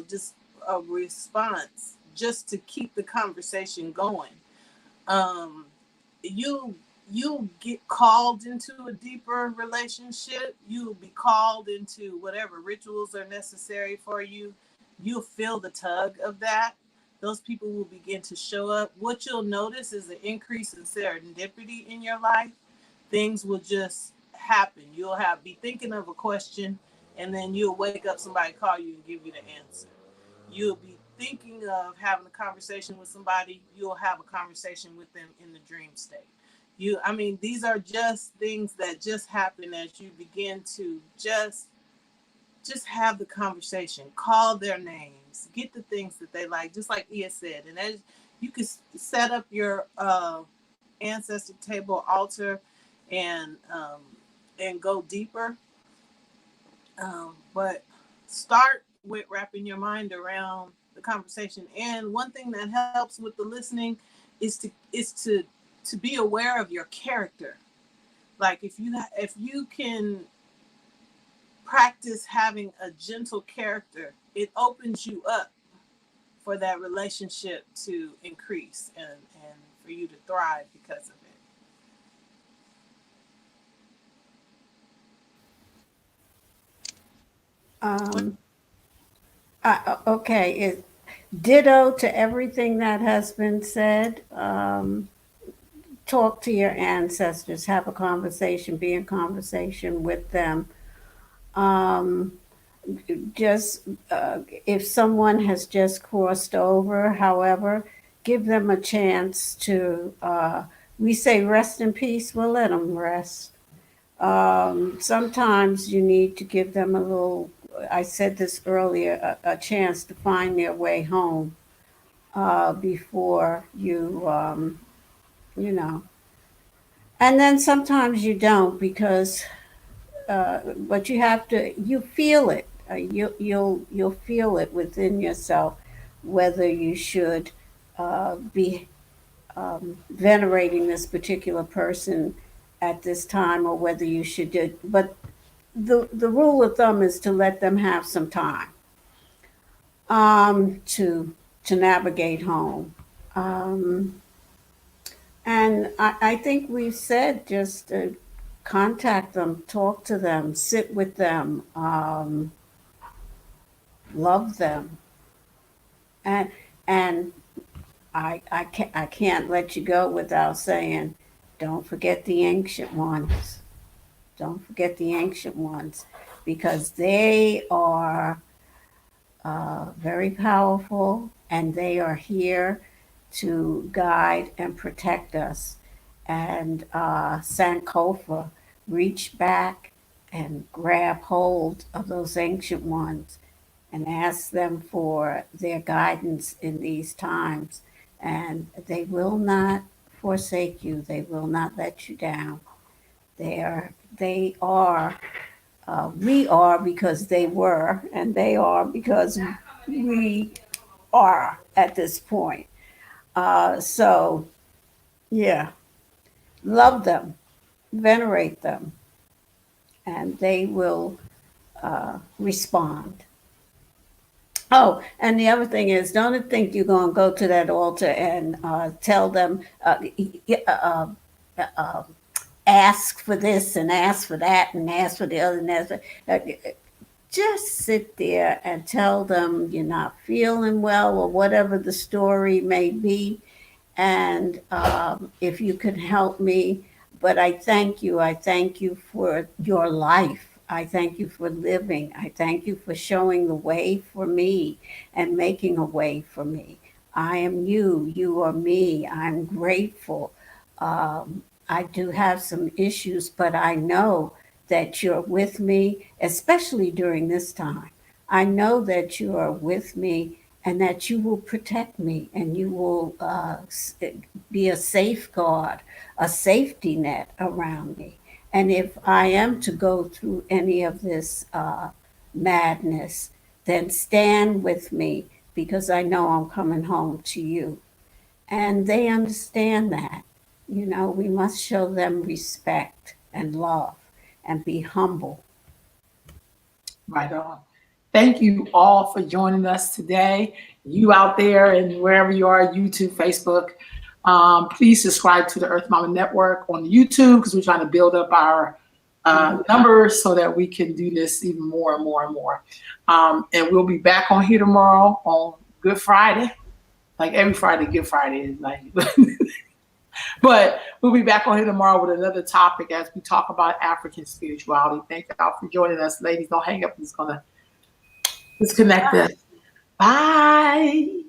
just a response just to keep the conversation going. Um, you you'll get called into a deeper relationship. You'll be called into whatever rituals are necessary for you. You'll feel the tug of that. Those people will begin to show up. What you'll notice is an increase in serendipity in your life. Things will just happen. You'll have be thinking of a question, and then you'll wake up, somebody call you and give you the answer. You'll be thinking of having a conversation with somebody, you'll have a conversation with them in the dream state. I mean, these are just things that just happen as you begin to just have the conversation, call their names, get the things that they like, just like Ia said. And as you can set up your ancestor table altar and go deeper, but start with wrapping your mind around the conversation. And one thing that helps with the listening is to be aware of your character. Like if you can practice having a gentle character, it opens you up for that relationship to increase and for you to thrive because of it.
Um, okay, ditto to everything that has been said. Talk to your ancestors, have a conversation, be in conversation with them. Um, just if someone has just crossed over, however, give them a chance to. We say rest in peace. We'll let them rest. Sometimes you need to give them a little. I said this earlier, a chance to find their way home before you know. And then sometimes you don't because but you have to you feel it you'll feel it within yourself whether you should be venerating this particular person at this time or whether you should do but the rule of thumb is to let them have some time to navigate home um, and I think we've said just contact them, talk to them, sit with them, love them, and and I can't let you go without saying, don't forget the ancient ones. Don't forget the ancient ones, because they are very powerful and they are here to guide and protect us. And Sankofa reach back and grab hold of those ancient ones and ask them for their guidance in these times. And they will not forsake you. They will not let you down. They are we are because they were, and they are because we are at this point. So, yeah, love them, venerate them, and they will respond. Oh, and the other thing is, don't think you're going to go to that altar and tell them, uh, ask for this and ask for that and ask for the other and ask for, just sit there and tell them you're not feeling well or whatever the story may be. And if you could help me, but I thank you. I thank you for your life. I thank you for living. I thank you for showing the way for me and making a way for me. I am you. You are me. I'm grateful. I do have some issues, but I know that you're with me, especially during this time. I know that you are with me and that you will protect me and you will be a safeguard, a safety net around me. And if I am to go through any of this madness, then stand with me because I know I'm coming home to you. And they understand that. You know, we must show them respect and love and be humble.
Right on. Thank you all for joining us today. You out there and wherever you are, YouTube, Facebook, please subscribe to the Earth Mama Network on YouTube because we're trying to build up our numbers so that we can do this even more and more and more. And we'll be back on here tomorrow on Good Friday. Like every Friday, Good Friday is like, but we'll be back on here tomorrow with another topic as we talk about African spirituality. Thank y'all for joining us. Ladies, don't hang up. I'm just going to disconnect this. Bye.